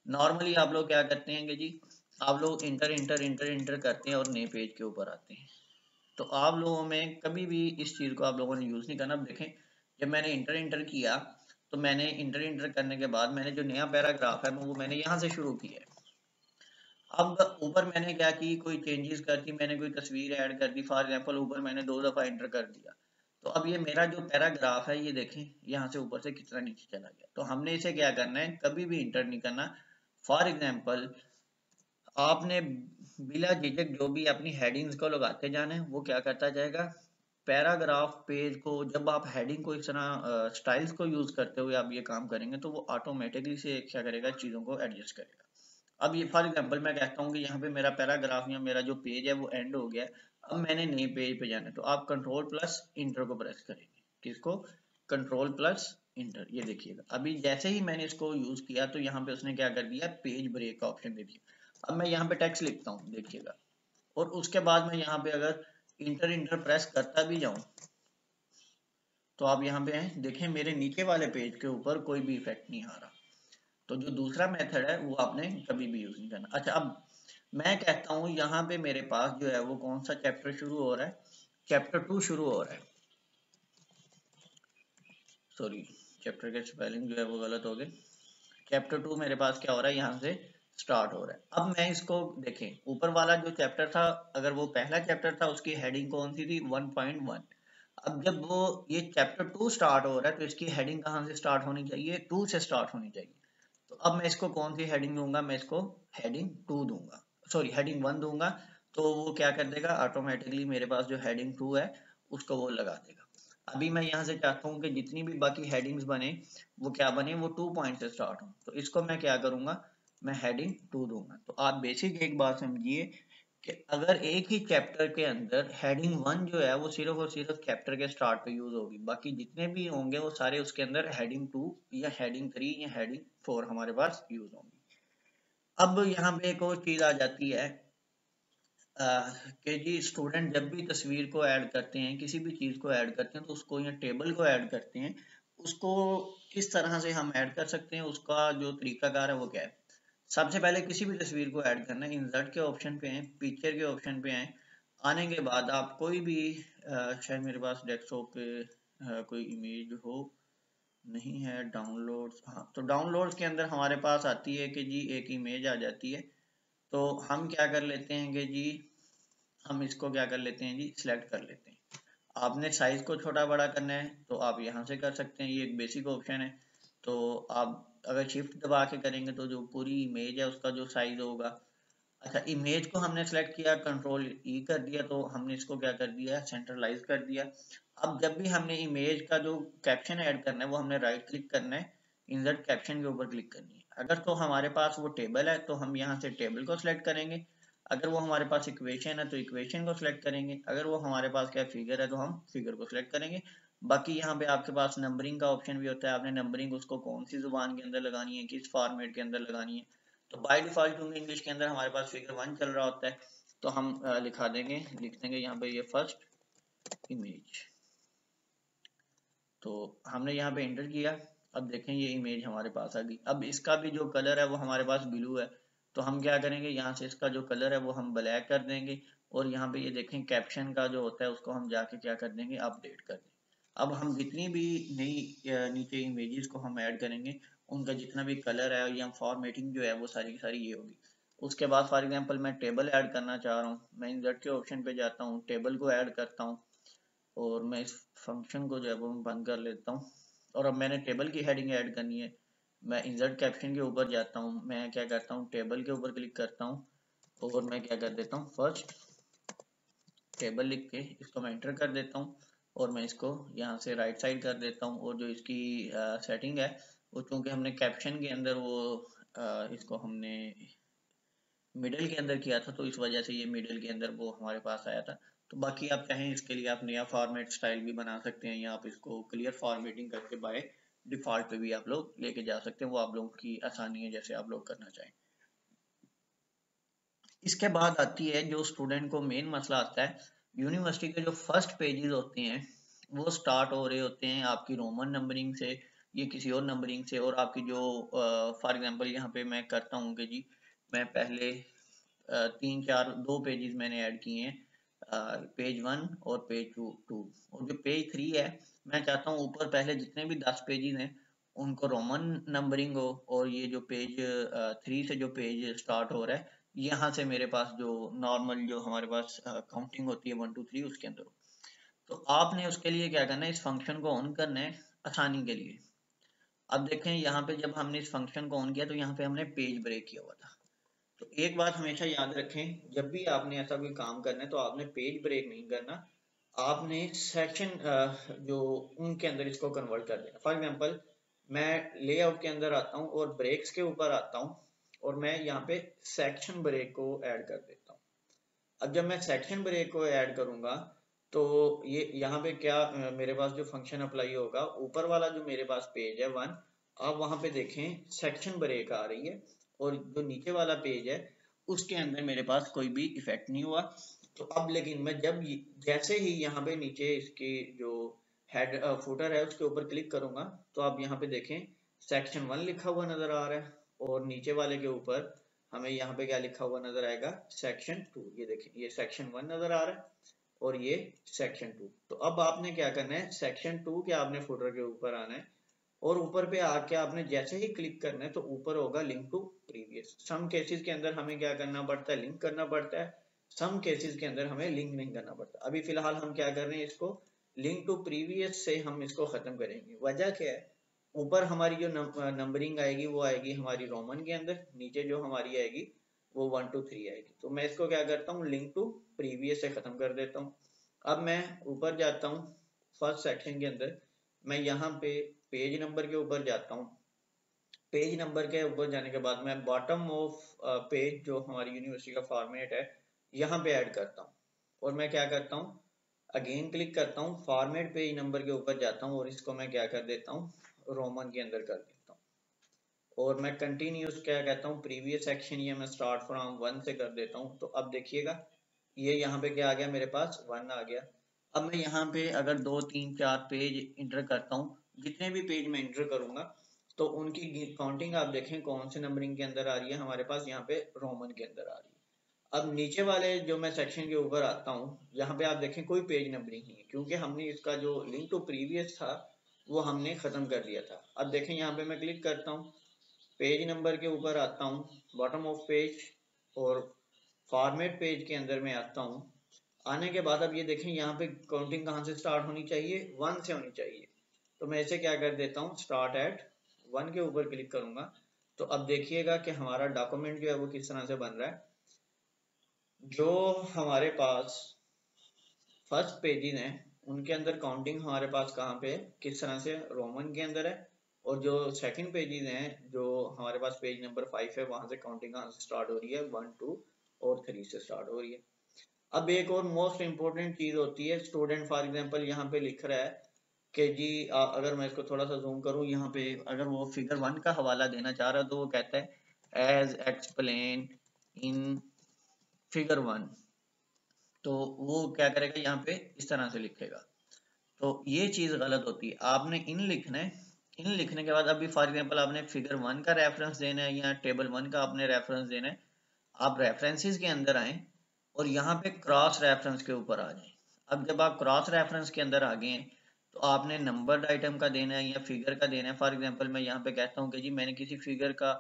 नॉर्मली आप लोग क्या करते हैं कि जी आप लोग इंटर इंटर इंटर इंटर करते हैं और नए पेज के ऊपर आते हैं। तो आप लोगों में कभी भी इस चीज को आप लोगों ने यूज नहीं करना। अब देखें, जब मैंने इंटर इंटर किया तो मैंने इंटर इंटर करने के बाद मैंने जो नया पैराग्राफ है वो मैंने यहाँ से शुरू किया है। अब ऊपर मैंने क्या की, कोई चेंजेस कर दी, मैंने कोई तस्वीर ऐड कर दी, फॉर एग्जांपल ऊपर मैंने 2 दफा इंटर कर दिया। तो अब ये मेरा जो पैराग्राफ है ये देखें यहाँ से ऊपर से कितना नीचे चला गया। तो हमने इसे क्या करना है, कभी भी इंटर नहीं करना। फॉर एग्जाम्पल आपने बिला झिझक जो भी अपनी हेडिंग्स को लगाते जाना है, वो क्या करता जाएगा, पैराग्राफ पेज को जब आप हेडिंग को इस तरह स्टाइल्स को यूज करते हुए आप ये काम करेंगे तो वो ऑटोमेटिकली से क्या करेगा, चीजों को एडजस्ट करेगा। अब ये फॉर एग्जांपल मैं कहता हूँ कि यहाँ पे मेरा पैराग्राफ या मेरा जो पेज है वो एंड हो गया, अब मैंने नए पेज पे जाना है, तो आप कंट्रोल प्लस इंटर को प्रेस करेंगे, किसको, कंट्रोल प्लस इंटर। ये देखिएगा अभी जैसे ही मैंने इसको यूज किया तो यहाँ पे उसने क्या कर दिया, पेज ब्रेक का ऑप्शन दे दिया। अब मैं यहाँ पे टेक्स्ट लिखता हूँ देखिएगा, और उसके बाद मैं यहाँ पे अगर इंटर इंटर प्रेस करता भी जाऊं तो आप यहाँ पे देखें मेरे नीचे वाले पेज के ऊपर कोई भी इफेक्ट नहीं आ रहा। तो जो दूसरा मेथड है वो आपने कभी भी यूज नहीं करना। अच्छा, अब मैं कहता हूँ यहाँ पे मेरे पास जो है वो कौन सा चैप्टर शुरू हो रहा है, चैप्टर 2 शुरू हो रहा है, सॉरी चैप्टर के स्पेलिंग जो है वो गलत हो गए। चैप्टर 2 मेरे पास क्या हो रहा है, यहाँ से स्टार्ट हो रहा है। अब मैं इसको देखें, ऊपर वाला जो चैप्टर था, अगर वो पहला चैप्टर था उसकी हेडिंग कौन सी थी, 1.1। अब जब वो ये चैप्टर 2 स्टार्ट हो रहा है तो इसकी हेडिंग कहाँ से स्टार्ट होनी चाहिए, 2 से स्टार्ट होनी चाहिए। तो अब मैं इसको कौन सी हेडिंग दूंगा, मैं इसको हेडिंग 2 दूंगा, सॉरी हेडिंग 1 दूंगा। तो वो क्या कर देगा, ऑटोमेटिकली मेरे पास जो हेडिंग 2 है उसको वो लगा देगा। अभी मैं यहाँ से चाहता हूँ कि जितनी भी बाकी हेडिंग्स बने वो क्या बने, वो 2 पॉइंट से स्टार्ट हो, तो इसको मैं क्या करूंगा, मैं हेडिंग 2 दूंगा। तो आप बेसिक एक बात समझिए कि अगर एक ही चैप्टर के अंदर हेडिंग 1 जो है वो सिर्फ और सिर्फ चैप्टर के स्टार्ट पे यूज होगी, बाकी जितने भी होंगे वो सारे उसके अंदर हेडिंग 2 या हेडिंग 3 या हेडिंग 4 हमारे पास यूज होंगी। अब यहाँ पे एक और चीज आ जाती है कि जी स्टूडेंट जब भी तस्वीर को ऐड करते हैं, किसी भी चीज को ऐड करते हैं तो उसको या टेबल को ऐड करते हैं, उसको किस तरह से हम ऐड कर सकते हैं, उसका जो तरीकाकार है वो क्या है। सबसे पहले किसी भी तस्वीर को ऐड करना है, इंसर्ट के ऑप्शन पे आए, पिक्चर के ऑप्शन पे आए, आने के बाद आप कोई भी शायद मेरे पास डेस्कटॉप पे कोई इमेज हो, नहीं है, डाउनलोड्स, हाँ तो डाउनलोड्स के अंदर हमारे पास आती है कि जी एक इमेज आ जाती है। तो हम क्या कर लेते हैं कि जी हम इसको क्या कर लेते हैं जी, सिलेक्ट कर लेते हैं। आपने साइज को छोटा बड़ा करना है तो आप यहाँ से कर सकते हैं, ये एक बेसिक ऑप्शन है। तो आप अगर शिफ्ट दबा के करेंगे तो जो पूरी इमेज है उसका जो साइज होगा। अच्छा, इमेज को हमने सेलेक्ट किया, कंट्रोल ई कर दिया, तो हमने इसको क्या कर दिया, सेंट्रलाइज कर दिया। अब जब भी हमने इमेज का जो कैप्शन ऐड करना है वो हमने राइट क्लिक करना है, इंसर्ट कैप्शन के ऊपर क्लिक करनी है। अगर तो हमारे पास वो टेबल है तो हम यहाँ से टेबल को सिलेक्ट करेंगे, अगर वो हमारे पास इक्वेशन है तो इक्वेशन को सिलेक्ट करेंगे, अगर वो हमारे पास क्या फिगर है तो हम फिगर को सिलेक्ट करेंगे। बाकी यहाँ पे आपके पास नंबरिंग का ऑप्शन भी होता है, आपने नंबरिंग उसको कौन सी जुबान के अंदर लगानी है, किस फॉर्मेट के अंदर लगानी है। तो बाय डिफॉल्ट क्योंकि इंग्लिश के अंदर हमारे पास फिगर 1 चल रहा होता है तो हम लिखा देंगे, लिख देंगे यहाँ पे ये फर्स्ट इमेज। तो हमने यहाँ पे एंटर किया, अब देखें ये इमेज हमारे पास आ गई। अब इसका भी जो कलर है वो हमारे पास ब्लू है, तो हम क्या करेंगे, यहाँ से इसका जो कलर है वो हम ब्लैक कर देंगे, और यहाँ पे ये देखें कैप्शन का जो होता है उसको हम जाके क्या कर देंगे, अपडेट कर देंगे। अब हम जितनी भी नई नीचे इमेजेस को हम ऐड करेंगे, उनका जितना भी कलर है या फॉर्मेटिंग जो है वो सारी की सारी ये होगी। उसके बाद फॉर एग्जांपल मैं टेबल ऐड करना चाह रहा हूँ, मैं इंसर्ट के ऑप्शन पे जाता हूँ, टेबल को ऐड करता हूँ, और मैं इस फंक्शन को जो है वो बंद कर लेता हूँ। और अब मैंने टेबल की हेडिंग ऐड करनी है, मैं इंसर्ट कैप्शन के ऊपर जाता हूँ, मैं क्या करता हूँ, टेबल के ऊपर क्लिक करता हूँ, और मैं क्या कर देता हूँ, फर्स्ट टेबल लिख के इसको मैं एंटर कर देता हूँ, और मैं इसको यहाँ से राइट साइड कर देता हूँ। और जो इसकी सेटिंग है वो चूंकि हमने कैप्शन के अंदर वो इसको हमने मिडल के अंदर किया था, तो इस वजह से ये मिडल के अंदर वो हमारे पास आया था। तो बाकी आप चाहें इसके लिए आप नया फॉर्मेट स्टाइल भी बना सकते हैं, या आप इसको क्लियर फॉर्मेटिंग करके बाय डिफॉल्ट पे भी आप लोग लेके जा सकते हैं, वो आप लोगों की आसानी है जैसे आप लोग करना चाहें। इसके बाद आती है जो स्टूडेंट को मेन मसला आता है, यूनिवर्सिटी के जो फर्स्ट पेजेस होते हैं वो स्टार्ट हो रहे होते हैं आपकी रोमन नंबरिंग से, ये किसी और नंबरिंग से, और आपकी जो फॉर एग्जांपल यहाँ पे मैं करता हूँ कि जी मैं पहले तीन चार दो पेजेस मैंने ऐड किए हैं, पेज 1 और पेज 2, और जो पेज 3 है मैं चाहता हूँ ऊपर पहले जितने भी 10 पेजेस हैं उनको रोमन नंबरिंग हो, और ये जो पेज 3 से जो पेज स्टार्ट हो रहा है यहाँ से मेरे पास जो नॉर्मल जो हमारे पास काउंटिंग होती है 1 2 3 उसके अंदर हो। तो आपने उसके लिए क्या करना है, इस फंक्शन को ऑन करना है आसानी के लिए। अब देखें यहाँ पे जब हमने इस फंक्शन को ऑन किया तो यहाँ पे हमने पेज ब्रेक किया हुआ था। तो एक बात हमेशा याद रखें, जब भी आपने ऐसा कोई काम करना है तो आपने पेज ब्रेक नहीं करना, आपने सेक्शन जो उनके अंदर इसको कन्वर्ट कर देना। फॉर एग्जांपल मैं लेआउट के अंदर आता हूँ और ब्रेक्स के ऊपर आता हूँ, और मैं यहाँ पे सेक्शन ब्रेक को ऐड कर देता हूँ। अब जब मैं सेक्शन ब्रेक को ऐड करूंगा तो ये यहाँ पे क्या मेरे पास जो फंक्शन अप्लाई होगा, ऊपर वाला जो मेरे पास पेज है 1, आप वहां पे देखें सेक्शन ब्रेक आ रही है, और जो नीचे वाला पेज है उसके अंदर मेरे पास कोई भी इफेक्ट नहीं हुआ। तो अब लेकिन मैं जब जैसे ही यहाँ पे नीचे इसकी जो हेड फुटर है उसके ऊपर क्लिक करूंगा, तो आप यहाँ पे देखें सेक्शन 1 लिखा हुआ नजर आ रहा है, और नीचे वाले के ऊपर हमें यहाँ पे क्या लिखा हुआ नजर आएगा, सेक्शन 2। ये देखें ये सेक्शन 1 नजर आ रहा है और ये सेक्शन 2। तो अब आपने क्या करना है, सेक्शन 2 के आपने फुटर के ऊपर आना है, और ऊपर पे आके आपने जैसे ही क्लिक करना है तो ऊपर होगा link to previous. Some cases के अंदर हमें क्या करना पड़ता है, लिंक करना पड़ता है, सम केसेस के अंदर हमें लिंक नहीं करना पड़ता। अभी फिलहाल हम क्या कर रहे हैं, इसको लिंक टू प्रीवियस से हम इसको खत्म करेंगे। वजह क्या है, ऊपर हमारी जो नंबरिंग आएगी वो आएगी हमारी रोमन के अंदर, नीचे जो हमारी आएगी वो 1 2 3 आएगी। तो मैं इसको क्या करता हूँ, लिंक टू प्रीवियस से खत्म कर देता हूँ। अब मैं ऊपर जाता हूँ फर्स्ट सेक्शन के अंदर, मैं यहाँ पे पेज नंबर के ऊपर जाता हूँ। पेज नंबर के ऊपर जाने के बाद मैं बॉटम ऑफ पेज जो हमारी यूनिवर्सिटी का फॉर्मेट है यहाँ पे ऐड करता हूँ, और मैं क्या करता हूँ, अगेन क्लिक करता हूँ, फॉर्मेट पेज नंबर के ऊपर जाता हूँ और इसको मैं क्या कर देता हूँ, रोमन के अंदर कर देता हूँ, और मैं कंटिन्यूस क्या कहता हूँ, प्रीवियस सेक्शन ये मैं स्टार्ट फ्रॉम 1 से कर देता हूँ। तो अब देखिएगा ये यहाँ पे क्या आ गया, मेरे पास 1 आ गया। अब मैं यहाँ पे अगर 2 3 4 पेज इंटर करता हूँ, जितने भी पेज मैं इंटर करूंगा तो उनकी काउंटिंग आप देखें कौन से नंबरिंग के अंदर आ रही है, हमारे पास यहाँ पे रोमन के अंदर आ रही है। अब नीचे वाले जो मैं सेक्शन के ऊपर आता हूँ, यहाँ पे आप देखें कोई पेज नंबरिंग नहीं है, क्योंकि हमने इसका जो लिंक टू प्रीवियस था वो हमने खत्म कर दिया था। अब देखें यहाँ पे मैं क्लिक करता हूँ, पेज नंबर के ऊपर आता हूँ, बॉटम ऑफ पेज, और फॉर्मेट पेज के अंदर मैं आता हूँ। आने के बाद अब ये देखें यहाँ पे काउंटिंग कहाँ से स्टार्ट होनी चाहिए, 1 से होनी चाहिए। तो मैं इसे क्या कर देता हूँ, स्टार्ट एट 1 के ऊपर क्लिक करूंगा। तो अब देखिएगा कि हमारा डॉक्यूमेंट जो है वो किस तरह से बन रहा है। जो हमारे पास फर्स्ट पेजेस हैं उनके अंदर काउंटिंग हमारे पास कहाँ पे किस तरह से रोमन के अंदर है, और जो सेकंड पेजेस हैं जो हमारे पास पेज नंबर 5 है वहां से काउंटिंग कहाँ से स्टार्ट हो रही है, 1 2 और 3 से स्टार्ट हो रही है। अब एक और मोस्ट इंपॉर्टेंट चीज होती है, स्टूडेंट फॉर एग्जांपल यहाँ पे लिख रहा है कि जी अगर मैं इसको थोड़ा सा जूम करूँ, यहाँ पे अगर वो फिगर 1 का हवाला देना चाह रहा है तो वो कहता है एज एक्सप्लेन इन फिगर 1, तो वो क्या करेगा यहाँ पे इस तरह से लिखेगा। तो ये चीज गलत होती है, आपने इन लिखना है इन लिखने के बाद अभी फॉर एग्जांपल आपने फिगर 1 का रेफरेंस देना है या टेबल 1 का आपने रेफरेंस देना है, आप रेफरेंसेस के अंदर आए और यहाँ पे क्रॉस रेफरेंस के ऊपर आ जाएं। अब जब आप क्रॉस रेफरेंस के अंदर आ गए हैं तो आपने नंबर्ड आइटम का देना है या फिगर का देना है। फॉर एग्जांपल मैं यहाँ पे कहता हूँ कि जी मैंने किसी फिगर का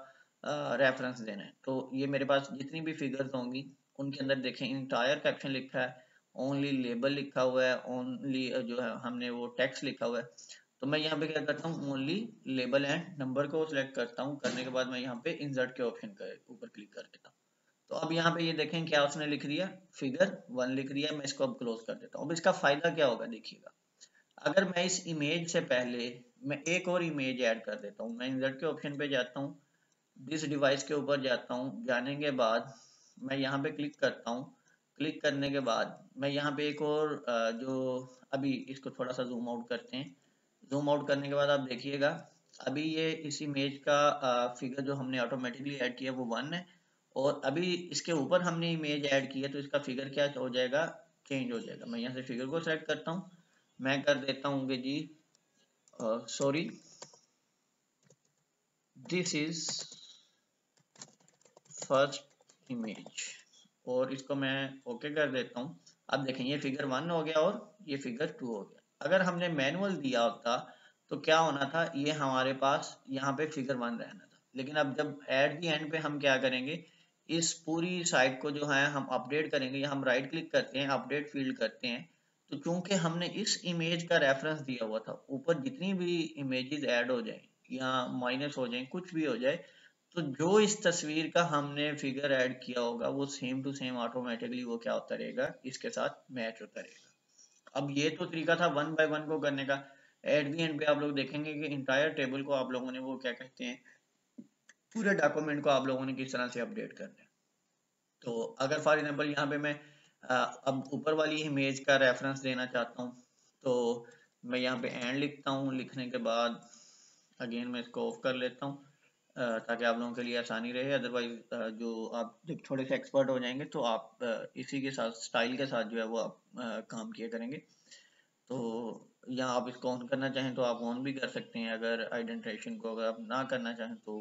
रेफरेंस देना है, तो ये मेरे पास जितनी भी फिगर्स होंगी उनके अंदर देखें इंटायर कैप्शन लिखा है, ओनली लेबल लिखा हुआ है, ओनली जो है हमने वो टेक्स्ट लिखा हुआ है। तो मैं यहाँ पे क्या करता हूँ, ओनली लेबल एंड नंबर को सिलेक्ट करता हूँ। करने के बाद मैं यहाँ पे इंसर्ट के ऑप्शन के ऊपर क्लिक कर देता हूँ। तो अब यहाँ पे ये देखें क्या उसने लिख दिया, फिगर 1 लिख दिया। मैं इसको अब क्लोज कर देता हूँ। अब इसका फायदा क्या होगा देखिएगा, अगर मैं इस इमेज से पहले मैं एक और इमेज ऐड कर देता हूँ, मैं इंसर्ट के ऑप्शन पे जाता हूँ, दिस डिवाइस के ऊपर जाता हूँ, जाने के बाद मैं यहाँ पे क्लिक करता हूँ। क्लिक करने के बाद मैं यहाँ पे एक और जो अभी इसको थोड़ा सा जूम आउट करते हैं। जूम आउट करने के बाद आप देखिएगा अभी ये इस इमेज का फिगर जो हमने ऑटोमेटिकली ऐड किया वो 1 है, और अभी इसके ऊपर हमने इमेज ऐड किया तो इसका फिगर क्या हो जाएगा, चेंज हो जाएगा। मैं यहाँ से फिगर को सेलेक्ट करता हूँ, मैं कर देता हूँ कि जी sorry this is first image, और इसको मैं ओके कर देता हूँ। अब देखें ये फिगर 1 हो गया और ये फिगर 2 हो गया। अगर हमने मैनुअल दिया होता तो क्या होना था, ये हमारे पास यहाँ पे फिगर 1 रहना था। लेकिन अब जब एट दी एंड पे हम क्या करेंगे, इस पूरी साइट को जो है हम अपडेट करेंगे, या हम राइट क्लिक करते हैं अपडेट फील्ड करते हैं। तो चूंकि हमने इस इमेज का रेफरेंस दिया हुआ था, ऊपर जितनी भी इमेजेस ऐड हो जाए या माइनस हो जाए कुछ भी हो जाए, तो जो इस तस्वीर का हमने फिगर ऐड किया होगा वो सेम टू सेम ऑटोमेटिकली वो क्या होता रहेगा, इसके साथ मैच होता रहेगा। अब ये तो तरीका था 1 बाय 1 को करने का। एट दी एंड पे आप लोग देखेंगे कि इंटायर टेबल को आप लोगों ने वो क्या कहते हैं, पूरे डॉक्यूमेंट को आप लोगों ने किस तरह से अपडेट करना है। तो अगर फॉर एग्जांपल यहाँ पे मैं अब ऊपर वाली इमेज का रेफरेंस देना चाहता हूँ, तो मैं यहाँ पे एंड लिखता हूँ। लिखने के बाद अगेन मैं इसको ऑफ कर लेता हूँ ताकि आप लोगों के लिए आसानी रहे। अदरवाइज जो आप जब थोड़े से एक्सपर्ट हो जाएंगे तो आप इसी के साथ स्टाइल के साथ जो है वो आप काम किया करेंगे। तो यहाँ आप इसको ऑन करना चाहें तो आप ऑन भी कर सकते हैं, अगर आइडेंटिफिकेशन को अगर आप ना करना चाहें तो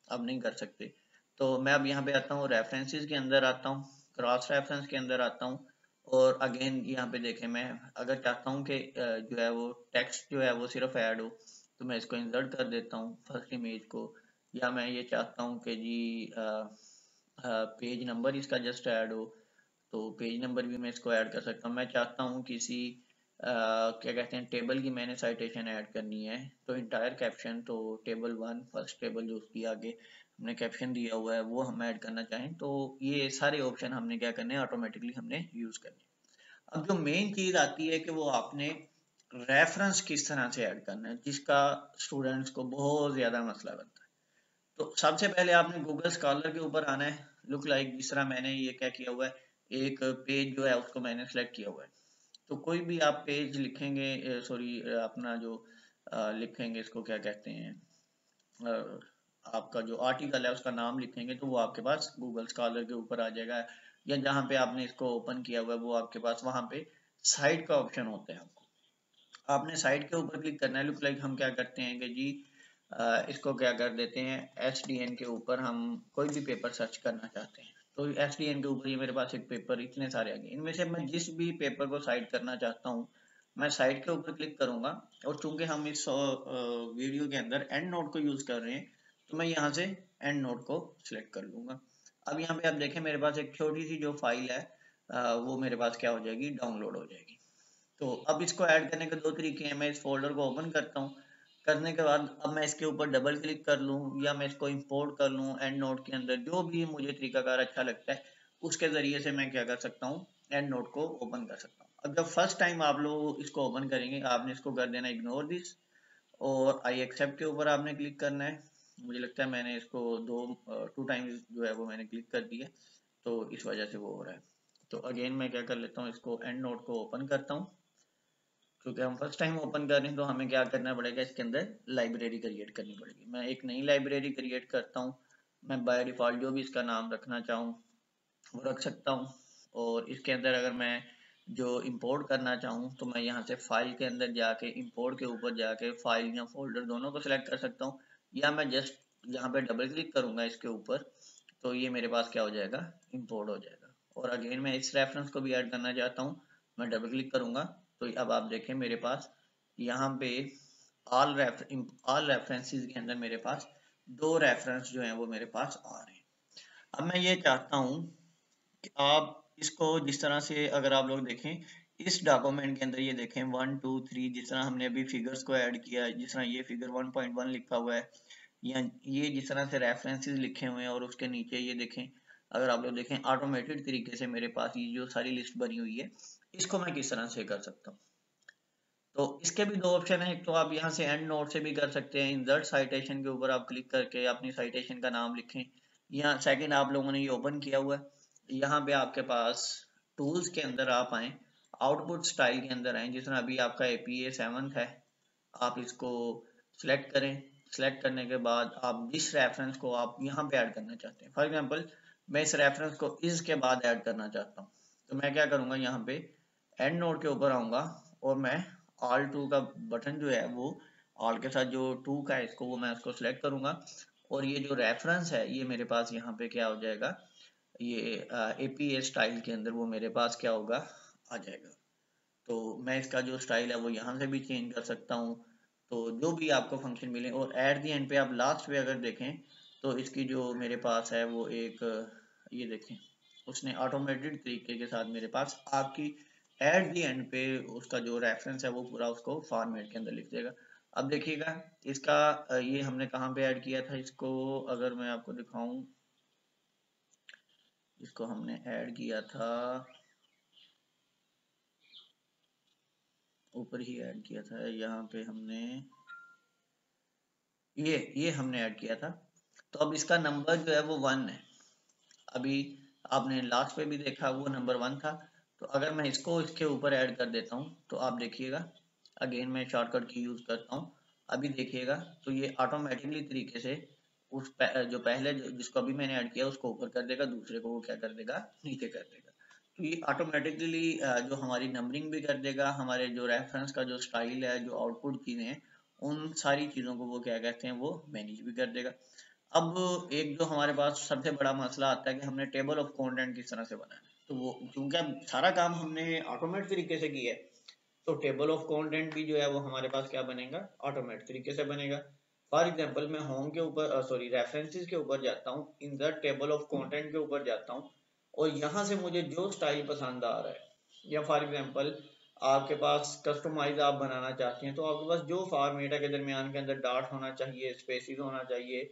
आप नहीं कर सकते। तो मैं अब यहाँ पे आता हूँ, रेफरेंसेस के अंदर आता हूँ, क्रॉस रेफरेंस के अंदर आता हूँ, और अगेन यहाँ पे देखें मैं अगर चाहता हूँ कि जो है वो टेक्स्ट जो है वो सिर्फ ऐड हो, तो मैं इसको इंसर्ट कर देता हूँ फर्स्ट इमेज को। या मैं ये चाहता हूँ कि जी पेज नंबर इसका जस्ट ऐड हो, तो पेज नंबर भी मैं इसको ऐड कर सकता हूँ। मैं चाहता हूँ किसी क्या कहते हैं टेबल की मैंने साइटेशन ऐड करनी है, तो इंटायर कैप्शन, तो टेबल 1 फर्स्ट टेबल जो उसकी आगे हमने कैप्शन दिया हुआ है वो हम ऐड करना चाहें, तो ये सारे ऑप्शन हमने क्या करने हैं, ऑटोमेटिकली हमने यूज करने हैं। अब जो मेन चीज आती है कि वो आपने रेफरेंस किस तरह से ऐड करना है, जिसका स्टूडेंट्स को बहुत ज्यादा मसला बनता है। तो सबसे पहले आपने गूगल स्कॉलर के ऊपर आना है। लुक लाइक जिस तरह मैंने ये क्या किया हुआ है, एक पेज जो है उसको मैंने सेलेक्ट किया हुआ है। तो कोई भी आप पेज लिखेंगे, सॉरी अपना जो लिखेंगे इसको क्या कहते हैं, अ, आपका जो आर्टिकल है उसका नाम लिखेंगे तो वो आपके पास गूगल स्कॉलर के ऊपर आ जाएगा, या जहाँ पे आपने इसको ओपन किया हुआ है वो आपके पास वहाँ पे साइट का ऑप्शन होता है। आपको आपने साइट के ऊपर क्लिक करना है। लुक लाइक हम क्या करते हैं कि जी इसको क्या कर देते हैं, SDN के ऊपर हम कोई भी पेपर सर्च करना चाहते हैं, तो SDN के ऊपर ये मेरे पास एक पेपर इतने सारे आ गए, इनमें से मैं जिस भी पेपर को साइट करना चाहता हूँ मैं साइट के ऊपर क्लिक करूंगा। और चूंकि हम इस वीडियो के अंदर एंड नोट को यूज कर रहे हैं, तो मैं यहाँ से एंड नोट को सिलेक्ट कर लूंगा। अब यहाँ पे आप देखें मेरे पास एक छोटी सी जो फाइल है वो मेरे पास क्या हो जाएगी, डाउनलोड हो जाएगी। तो अब इसको ऐड करने के दो तरीके हैं। मैं इस फोल्डर को ओपन करता हूँ, करने के बाद अब मैं इसके ऊपर डबल क्लिक कर लूँ या मैं इसको इंपोर्ट कर लूँ एंड नोट के अंदर, जो भी मुझे तरीकाकार अच्छा लगता है उसके जरिए से मैं क्या कर सकता हूँ, एंड नोट को ओपन कर सकता हूँ। अब जब फर्स्ट टाइम आप लोग इसको ओपन करेंगे आपने इसको कर देना इग्नोर दिस, और आई एक्सेप्ट के ऊपर आपने क्लिक करना है। मुझे लगता है मैंने इसको 2 टाइम्स जो है वो मैंने क्लिक कर दिया, तो इस वजह से वो हो रहा है। तो अगेन मैं क्या कर लेता हूँ, इसको एंड नोट को ओपन करता हूँ। क्योंकि हम फर्स्ट टाइम ओपन कर रहे हैं तो हमें क्या करना पड़ेगा, इसके अंदर लाइब्रेरी क्रिएट करनी पड़ेगी। मैं एक नई लाइब्रेरी क्रिएट करता हूँ। मैं बाय डिफॉल्ट जो भी इसका नाम रखना चाहूँ वो रख सकता हूँ। और इसके अंदर अगर मैं जो इंपोर्ट करना चाहूँ तो मैं यहाँ से फाइल के अंदर जाके इंपोर्ट के ऊपर जाके फाइल या फोल्डर दोनों को सिलेक्ट कर सकता हूँ, या मैं जस्ट यहाँ पे डबल क्लिक करूँगा इसके ऊपर तो ये मेरे पास क्या हो जाएगा, इंपोर्ट हो जाएगा। और अगेन मैं इस रेफरेंस को भी ऐड करना चाहता हूँ, मैं डबल क्लिक करूँगा तो अब आप देखें मेरे पास यहाँ पे ऑल रेफरेंसेस के अंदर मेरे पास 2 रेफरेंस जो हैं वो मेरे पास आ रहे हैं। अब मैं ये चाहता हूँ कि आप इसको जिस तरह से अगर आप लोग देखें इस डॉक्यूमेंट के अंदर ये देखें 1 2 3 जिस तरह हमने अभी फिगर्स को ऐड किया, जिस तरह ये फिगर 1.1 लिखा हुआ है या ये जिस तरह से रेफरेंसेस लिखे हुए हैं और उसके नीचे ये देखें, अगर आप लोग देखें ऑटोमेटेड तरीके से मेरे पास ये जो सारी लिस्ट बनी हुई है इसको मैं किस तरह से कर सकता हूँ। तो इसके भी 2 ऑप्शन है, एक तो आप यहाँ से एंड नोट से भी कर सकते हैं, इंसर्ट साइटेशन के ऊपर आप क्लिक करके अपनी साइटेशन का नाम लिखें, या सेकंड आप लोगों ने ये ओपन किया हुआ है यहाँ पे आपके पास टूल्स के अंदर आप आए, आउटपुट स्टाइल के अंदर आए, जिस तरह अभी आपका APA 7th है, आप इसको सिलेक्ट करें। सिलेक्ट करने के बाद आप जिस रेफरेंस को आप यहाँ पे ऐड करना चाहते हैं, फॉर एग्जांपल मैं इस रेफरेंस को इस के बाद ऐड करना चाहता हूँ, तो मैं क्या करूँगा, यहाँ पे एंड नोट के ऊपर आऊँगा और मैं ऑल टू का बटन जो है वो ऑल के साथ जो टू का है इसको वो मैं उसको सिलेक्ट करूँगा और ये जो रेफरेंस है ये मेरे पास यहाँ पे क्या हो जाएगा, ये APA स्टाइल के अंदर वो मेरे पास क्या होगा, आ जाएगा। तो मैं इसका जो स्टाइल है वो यहाँ से भी चेंज कर सकता हूँ। तो जो भी आपको फंक्शन मिले, और एट दी एंड पे आप लास्ट पे अगर देखें तो इसकी जो मेरे पास है वो एक ये देखें उसने ऑटोमेटेड तरीके के साथ मेरे पास आपकी एट दी एंड पे उसका जो रेफरेंस है वो पूरा उसको फॉर्मेट के अंदर लिख देगा। अब देखिएगा इसका ये हमने कहाँ पे ऐड किया था इसको, अगर मैं आपको दिखाऊं, इसको हमने ऐड किया था ऊपर ही ऐड किया था, यहाँ पे हमने ये हमने ऐड किया था। तो अब इसका नंबर जो है वो 1 है, अभी आपने लास्ट पे भी देखा वो नंबर 1 था। तो अगर मैं इसको इसके ऊपर ऐड कर देता हूँ तो आप देखिएगा, अगेन मैं शॉर्टकट की यूज करता हूँ, अभी देखिएगा तो ये ऑटोमेटिकली तरीके से जो पहले जिसको अभी मैंने ऐड किया उसको ऊपर कर देगा, दूसरे को वो क्या कर देगा, नीचे कर देगा। तो ये ऑटोमेटिकली जो हमारी नंबरिंग भी कर देगा, हमारे जो रेफरेंस का जो स्टाइल है, जो आउटपुट चीजें हैं, उन सारी चीजों को वो क्या कहते हैं, वो मैनेज भी कर देगा। अब एक जो हमारे पास सबसे बड़ा मसला आता है कि हमने टेबल ऑफ कंटेंट किस तरह से बनाना है, तो वो क्योंकि अब सारा काम हमने ऑटोमेट तरीके से किया है तो टेबल ऑफ कंटेंट भी जो है वो हमारे पास क्या बनेगा, ऑटोमेट तरीके से बनेगा। फॉर एग्जांपल मैं होम के ऊपर सॉरी रेफरेंसेस के ऊपर जाता हूँ, in the table of content के ऊपर जाता हूँ और यहाँ से मुझे जो स्टाइल पसंद आ रहा है, या फॉर एग्जांपल आपके पास कस्टमाइज आप बनाना चाहते हैं तो आपके पास जो फॉर्मेट के दरमियान के अंदर डॉट होना चाहिए, स्पेसिस होना चाहिए,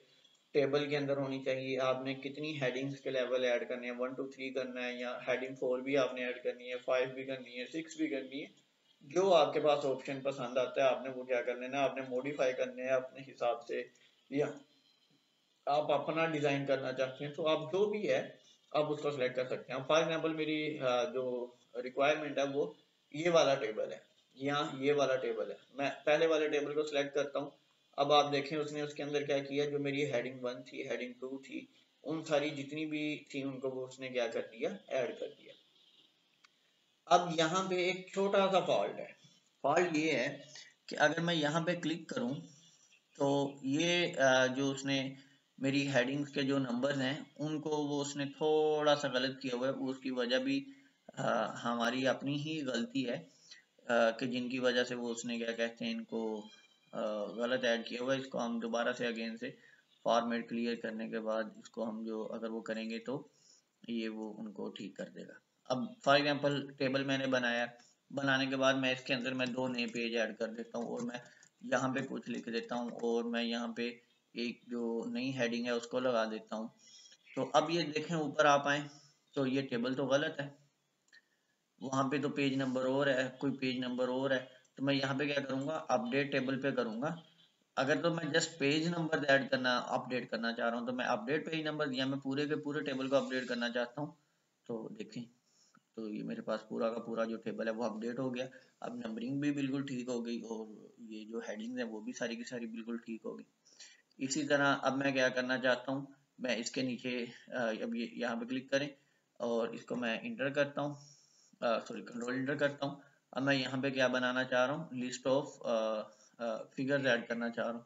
टेबल के अंदर होनी चाहिए, आपने कितनी हेडिंग्स के लेवल ऐड करने हैं, 1 2 3 करना है या हेडिंग 4 भी आपने ऐड करनी है, 5 भी करनी है, 6 भी करनी है, जो आपके पास ऑप्शन पसंद आता है आपने वो क्या कर लेना, आपने मॉडिफाई करने हैं अपने हिसाब से, या आप अपना डिजाइन करना चाहते हैं तो आप जो भी है आप उसको सिलेक्ट कर सकते हैं। फॉर एग्जांपल मेरी जो रिक्वायरमेंट है वो ये वाला टेबल है, यहाँ ये वाला टेबल है, मैं पहले वाले टेबल को सिलेक्ट करता हूँ। अब आप देखें उसने उसके अंदर क्या किया, जो मेरी हेडिंग 1 थी, हेडिंग 2 थी, उन सारी जितनी भी थी उनको वो उसने क्या कर दिया, ऐड कर दिया। अब यहाँ पे एक छोटा सा फॉल्ट है, फॉल्ट ये है कि अगर मैं यहाँ पे क्लिक करूँ तो ये जो उसने मेरी हेडिंग्स के जो नंबर्स हैं उनको वो उसने थोड़ा सा गलत किया हुआ है, उसकी वजह भी हमारी अपनी ही गलती है कि जिनकी वजह से वो उसने क्या कहते हैं इनको गलत ऐड किया हुआ है। इसको हम दोबारा से अगेन से फॉर्मेट क्लियर करने के बाद इसको हम जो अगर वो करेंगे तो ये वो उनको ठीक कर देगा। अब फॉर एग्जांपल टेबल मैंने बनाया, बनाने के बाद मैं इसके अंदर मैं 2 नए पेज ऐड कर देता हूँ और मैं यहाँ पे कुछ लिख देता हूँ और मैं यहाँ पे एक जो नई हेडिंग है उसको लगा देता हूँ। तो अब ये देखें ऊपर आप आए तो ये टेबल तो गलत है, वहां पे तो पेज नंबर और है, कोई पेज नंबर और है। तो मैं यहाँ पे क्या करूंगा, अपडेट टेबल पे करूंगा। अगर तो मैं जस्ट पेज नंबर ऐड करना अपडेट करना चाह रहा हूँ तो मैं अपडेट पेज नंबर, या मैं पूरे के पूरे टेबल को अपडेट करना चाहता हूँ तो देखें तो ये मेरे पास पूरा का पूरा जो टेबल है वो अपडेट हो गया। अब नंबरिंग भी बिल्कुल ठीक हो गई और ये जो हेडिंग्स है वो भी सारी की सारी बिल्कुल ठीक हो गई। इसी तरह अब मैं क्या करना चाहता हूँ, मैं इसके नीचे अब ये यहाँ पे क्लिक करें और इसको मैं इंटर करता हूँ सॉरी कंट्रोल इंटर करता हूँ। अब मैं यहाँ पे क्या बनाना चाह रहा हूँ, लिस्ट ऑफ फिगर्स ऐड करना चाह रहा हूँ।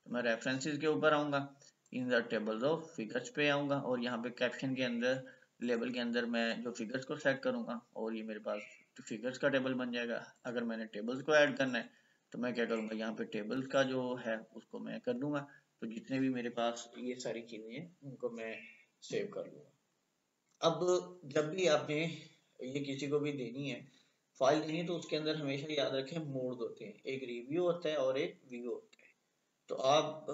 तो मैं रेफरेंसेस के ऊपर आऊँगा, in the tables of figures पे आऊँगा और यहाँ पे कैप्शन के अंदर लेबल के अंदर मैं जो फिगर्स को सेलेक्ट करूँगा और ये मेरे पास फिगर्स का टेबल बन जाएगा। अगर मैंने टेबल्स को ऐड करना है तो मैं क्या करूँगा, यहाँ पे टेबल्स का जो है उसको मैं कर दूंगा। तो जितने भी मेरे पास ये सारी चीजें हैं उनको मैं सेव कर लूँगा। अब जब भी आपने ये किसी को भी देनी है, फाइल देनी है, तो उसके अंदर हमेशा याद रखें मोड्स होते हैं, एक रिव्यू होता है और एक व्यू होता है। तो आप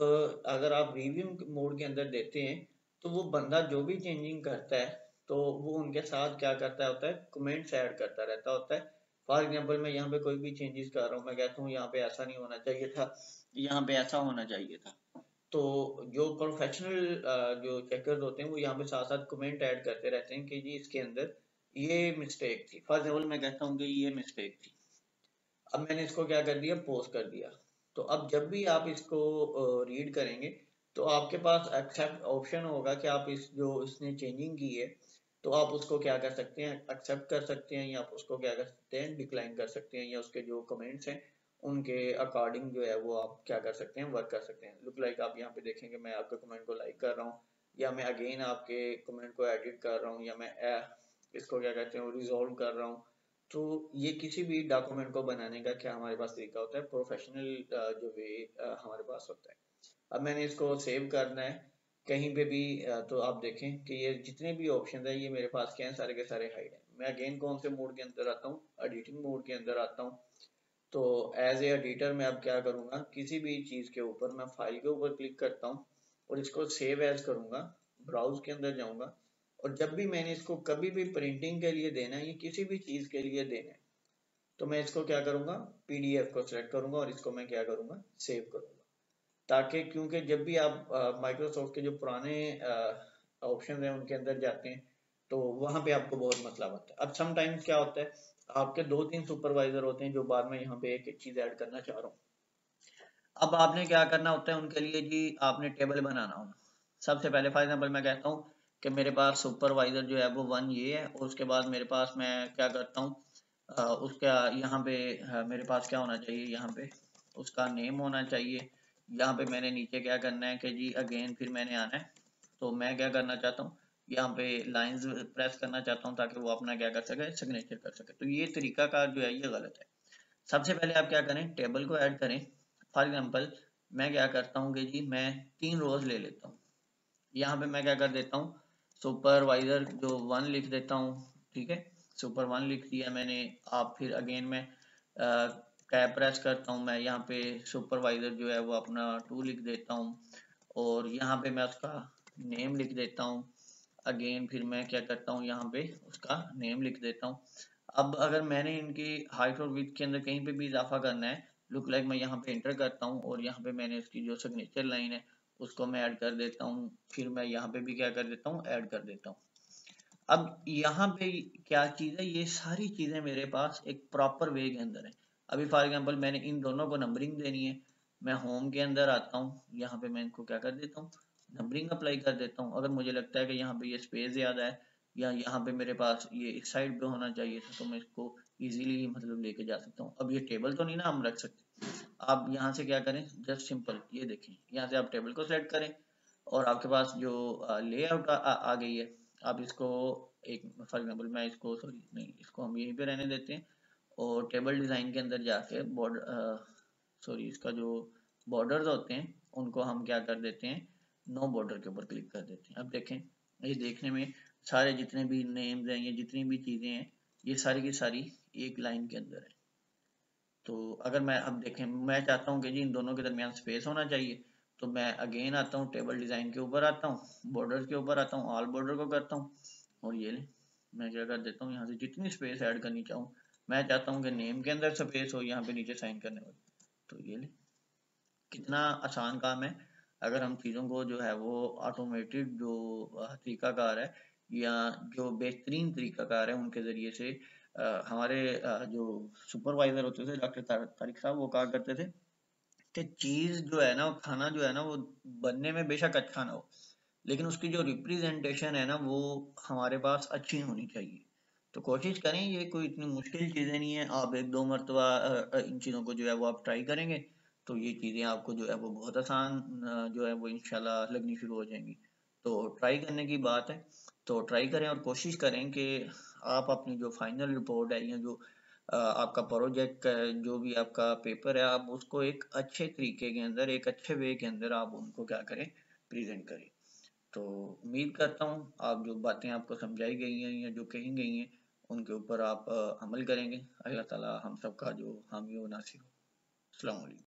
अगर आप रिव्यू मोड के अंदर देते हैं तो वो बंदा जो भी चेंजिंग करता है तो वो उनके साथ क्या करता होता है, कमेंट्स ऐड करता रहता होता है। फॉर एग्जांपल मैं यहाँ पे कोई भी चेंजेस कर रहा हूँ, मैं कहता हूँ यहाँ पे ऐसा नहीं होना चाहिए था, यहाँ पे ऐसा होना चाहिए था। तो जो प्रोफेशनल जो चेकर्स होते हैं वो यहाँ पे साथ साथ कमेंट ऐड करते रहते हैं कि जी इसके अंदर ये मिस्टेक थी। फॉर एग्जाम्पल मैं कहता हूँ कि ये मिस्टेक थी, अब मैंने इसको क्या कर दिया, पोस्ट कर दिया। तो अब जब भी आप इसको रीड करेंगे तो आपके पास एक्सेप्ट ऑप्शन होगा कि आप इस जो इसने चेंजिंग की है तो आप उसको क्या कर सकते हैं, एक्सेप्ट कर सकते हैं, या आप उसको क्या कर सकते हैं, डिक्लाइन कर सकते हैं, या उसके जो कमेंट्स हैं उनके अकॉर्डिंग जो है वो आप क्या कर सकते हैं, वर्क कर सकते हैं। लुक लाइक आप यहाँ पे देखेंगे मैं आपके कमेंट को लाइक कर रहा हूँ, या मैं अगेन आपके कमेंट को एडिट कर रहा हूँ, या मैं इसको क्या कहते हैं रिजॉल्व कर रहा हूँ। तो ये किसी भी डॉक्यूमेंट को बनाने का क्या हमारे पास तरीका होता है, प्रोफेशनल जो वे हमारे पास होता है। अब मैंने इसको सेव करना है कहीं पे भी, तो आप देखें कि ये जितने भी ऑप्शन है ये मेरे पास क्या है, सारे के सारे हाइड है। मैं अगेन कौन से मोड के अंदर आता हूँ, एडिटिंग मोड के अंदर आता हूँ। तो एज ए एडिटर मैं अब क्या करूँगा, किसी भी चीज़ के ऊपर मैं फाइल के ऊपर क्लिक करता हूँ और इसको सेव एज करूँगा, ब्राउज के अंदर जाऊँगा, और जब भी मैंने इसको कभी भी प्रिंटिंग के लिए देना है या किसी भी चीज़ के लिए देना है तो मैं इसको क्या करूँगा, पीडीएफ को सिलेक्ट करूँगा और इसको मैं क्या करूँगा, सेव करूँगा। ताकि क्योंकि जब भी आप माइक्रोसॉफ्ट के जो पुराने ऑप्शन हैं उनके अंदर जाते हैं तो वहां पे आपको बहुत मसला आता है। अब समटाइम्स क्या होता है, आपके 2-3 सुपरवाइजर होते हैं जो बाद में यहाँ पे एक चीज ऐड करना चाह रहा हूँ। अब आपने क्या करना होता है उनके लिए जी, आपने टेबल बनाना हो। सबसे पहले फॉर एग्जाम्पल मैं कहता हूँ कि मेरे पास सुपरवाइजर जो है वो 1 ये है, और उसके बाद मेरे पास मैं क्या करता हूँ, उसका यहाँ पे मेरे पास क्या होना चाहिए, यहाँ पे उसका नेम होना चाहिए। यहाँ पे मैंने नीचे क्या करना है कि जी अगेन फिर मैंने आना है, तो मैं क्या करना चाहता हूँ, यहाँ पे लाइंस प्रेस करना चाहता हूँ ताकि वो अपना क्या कर सके, सिग्नेचर कर सके। तो ये तरीकाकार जो है ये गलत है। सबसे पहले आप क्या करें, टेबल को ऐड करें। फॉर एग्जाम्पल मैं क्या करता हूँ कि जी मैं 3 रोज ले लेता हूँ। यहाँ पे मैं क्या कर देता हूँ, सुपरवाइजर जो 1 लिख देता हूँ, ठीक है, सुपर 1 लिख दिया मैंने। आप फिर अगेन मैं टैब प्रेस करता हूँ, मैं यहाँ पे सुपरवाइजर जो है वो अपना 2 लिख देता हूँ, और यहाँ पे मैं उसका नेम लिख देता हूँ। अगेन फिर मैं क्या करता हूँ, यहाँ पे उसका नेम लिख देता हूँ। अब अगर मैंने इनकी हाइट और विड्थ के अंदर कहीं पे भी इजाफा करना है, लुक लाइक मैं यहाँ पे एंटर करता हूँ और यहाँ पे मैंने इसकी जो सिग्नेचर लाइन है उसको मैं ऐड कर देता हूँ। फिर मैं यहाँ पे भी क्या कर देता हूँ, ऐड कर देता हूँ। अब यहाँ पे क्या चीज़ है, ये सारी चीज़ें मेरे पास एक प्रॉपर वे के अंदर है। अभी फॉर एग्जांपल मैंने इन दोनों को नंबरिंग देनी है, मैं होम के अंदर आता हूँ, यहाँ पे मैं इनको क्या कर देता हूँ, नंबरिंग अप्लाई कर देता हूँ। अगर मुझे लगता है कि यहाँ पे ये स्पेस ज़्यादा है या यहाँ पे मेरे पास ये इस साइड पे होना चाहिए था, तो मैं इसको इजीली मतलब लेके जा सकता हूँ। अब ये टेबल तो नहीं ना हम रख सकते, आप यहाँ से क्या करें, जस्ट सिंपल ये देखें, यहाँ से आप टेबल को सेलेक्ट करें और आपके पास जो लेआउट आ गई है, आप इसको एक फॉर एग्जांपल मैं इसको सॉरी नहीं, इसको हम यहीं पे रहने देते हैं और टेबल डिज़ाइन के अंदर जाके बॉर्डर सॉरी इसका जो बॉर्डर्स होते हैं उनको हम क्या कर देते हैं, नो बॉर्डर के ऊपर क्लिक कर देते हैं। अब देखें ये देखने में सारे जितने भी नेम्स हैं, ये जितनी भी चीज़ें हैं, ये सारी की सारी एक लाइन के अंदर है। तो अगर मैं अब देखें, मैं चाहता हूँ कि जी इन दोनों के दरमियान स्पेस होना चाहिए, तो मैं अगेन आता हूँ टेबल डिज़ाइन के ऊपर आता हूँ, बॉर्डर के ऊपर आता हूँ, ऑल बॉर्डर को करता हूँ और ये ले मैं क्या कर देता हूँ, यहाँ से जितनी स्पेस ऐड करनी चाहूँ। मैं चाहता हूँ कि नेम के अंदर स्पेस हो यहाँ पे नीचे साइन करने वाली, तो ये ले कितना आसान काम है। अगर हम चीज़ों को जो है वो ऑटोमेटेड जो तरीकाकार है या जो बेहतरीन तरीकाकार है उनके ज़रिए से हमारे जो सुपरवाइजर होते थे डॉक्टर तारिक साहब, वो कहा करते थे कि चीज़ जो है ना, खाना जो है ना, वो बनने में बेशक अच्छा ना हो लेकिन उसकी जो रिप्रेजेंटेशन है ना वो हमारे पास अच्छी होनी चाहिए। तो कोशिश करें, ये कोई इतनी मुश्किल चीज़ें नहीं है। आप 1-2 मर्तबा इन चीज़ों को जो है वो आप ट्राई करेंगे, तो ये चीज़ें आपको जो है वो बहुत आसान जो है वो इंशाल्लाह लगनी शुरू हो जाएँगी। तो ट्राई करने की बात है, तो ट्राई करें और कोशिश करें कि आप अपनी जो फाइनल रिपोर्ट है या जो आपका प्रोजेक्ट का है, जो भी आपका पेपर है, आप उसको एक अच्छे तरीके के अंदर, एक अच्छे वे के अंदर आप उनको क्या करें, प्रेज़ेंट करें। तो उम्मीद करता हूँ आप जो बातें आपको समझाई गई हैं या जो कही गई हैं उनके ऊपर आप अमल करेंगे। अल्लाह ताला हम सबका जो हामी व नासिर हो। अस्सलाम वालेकुम।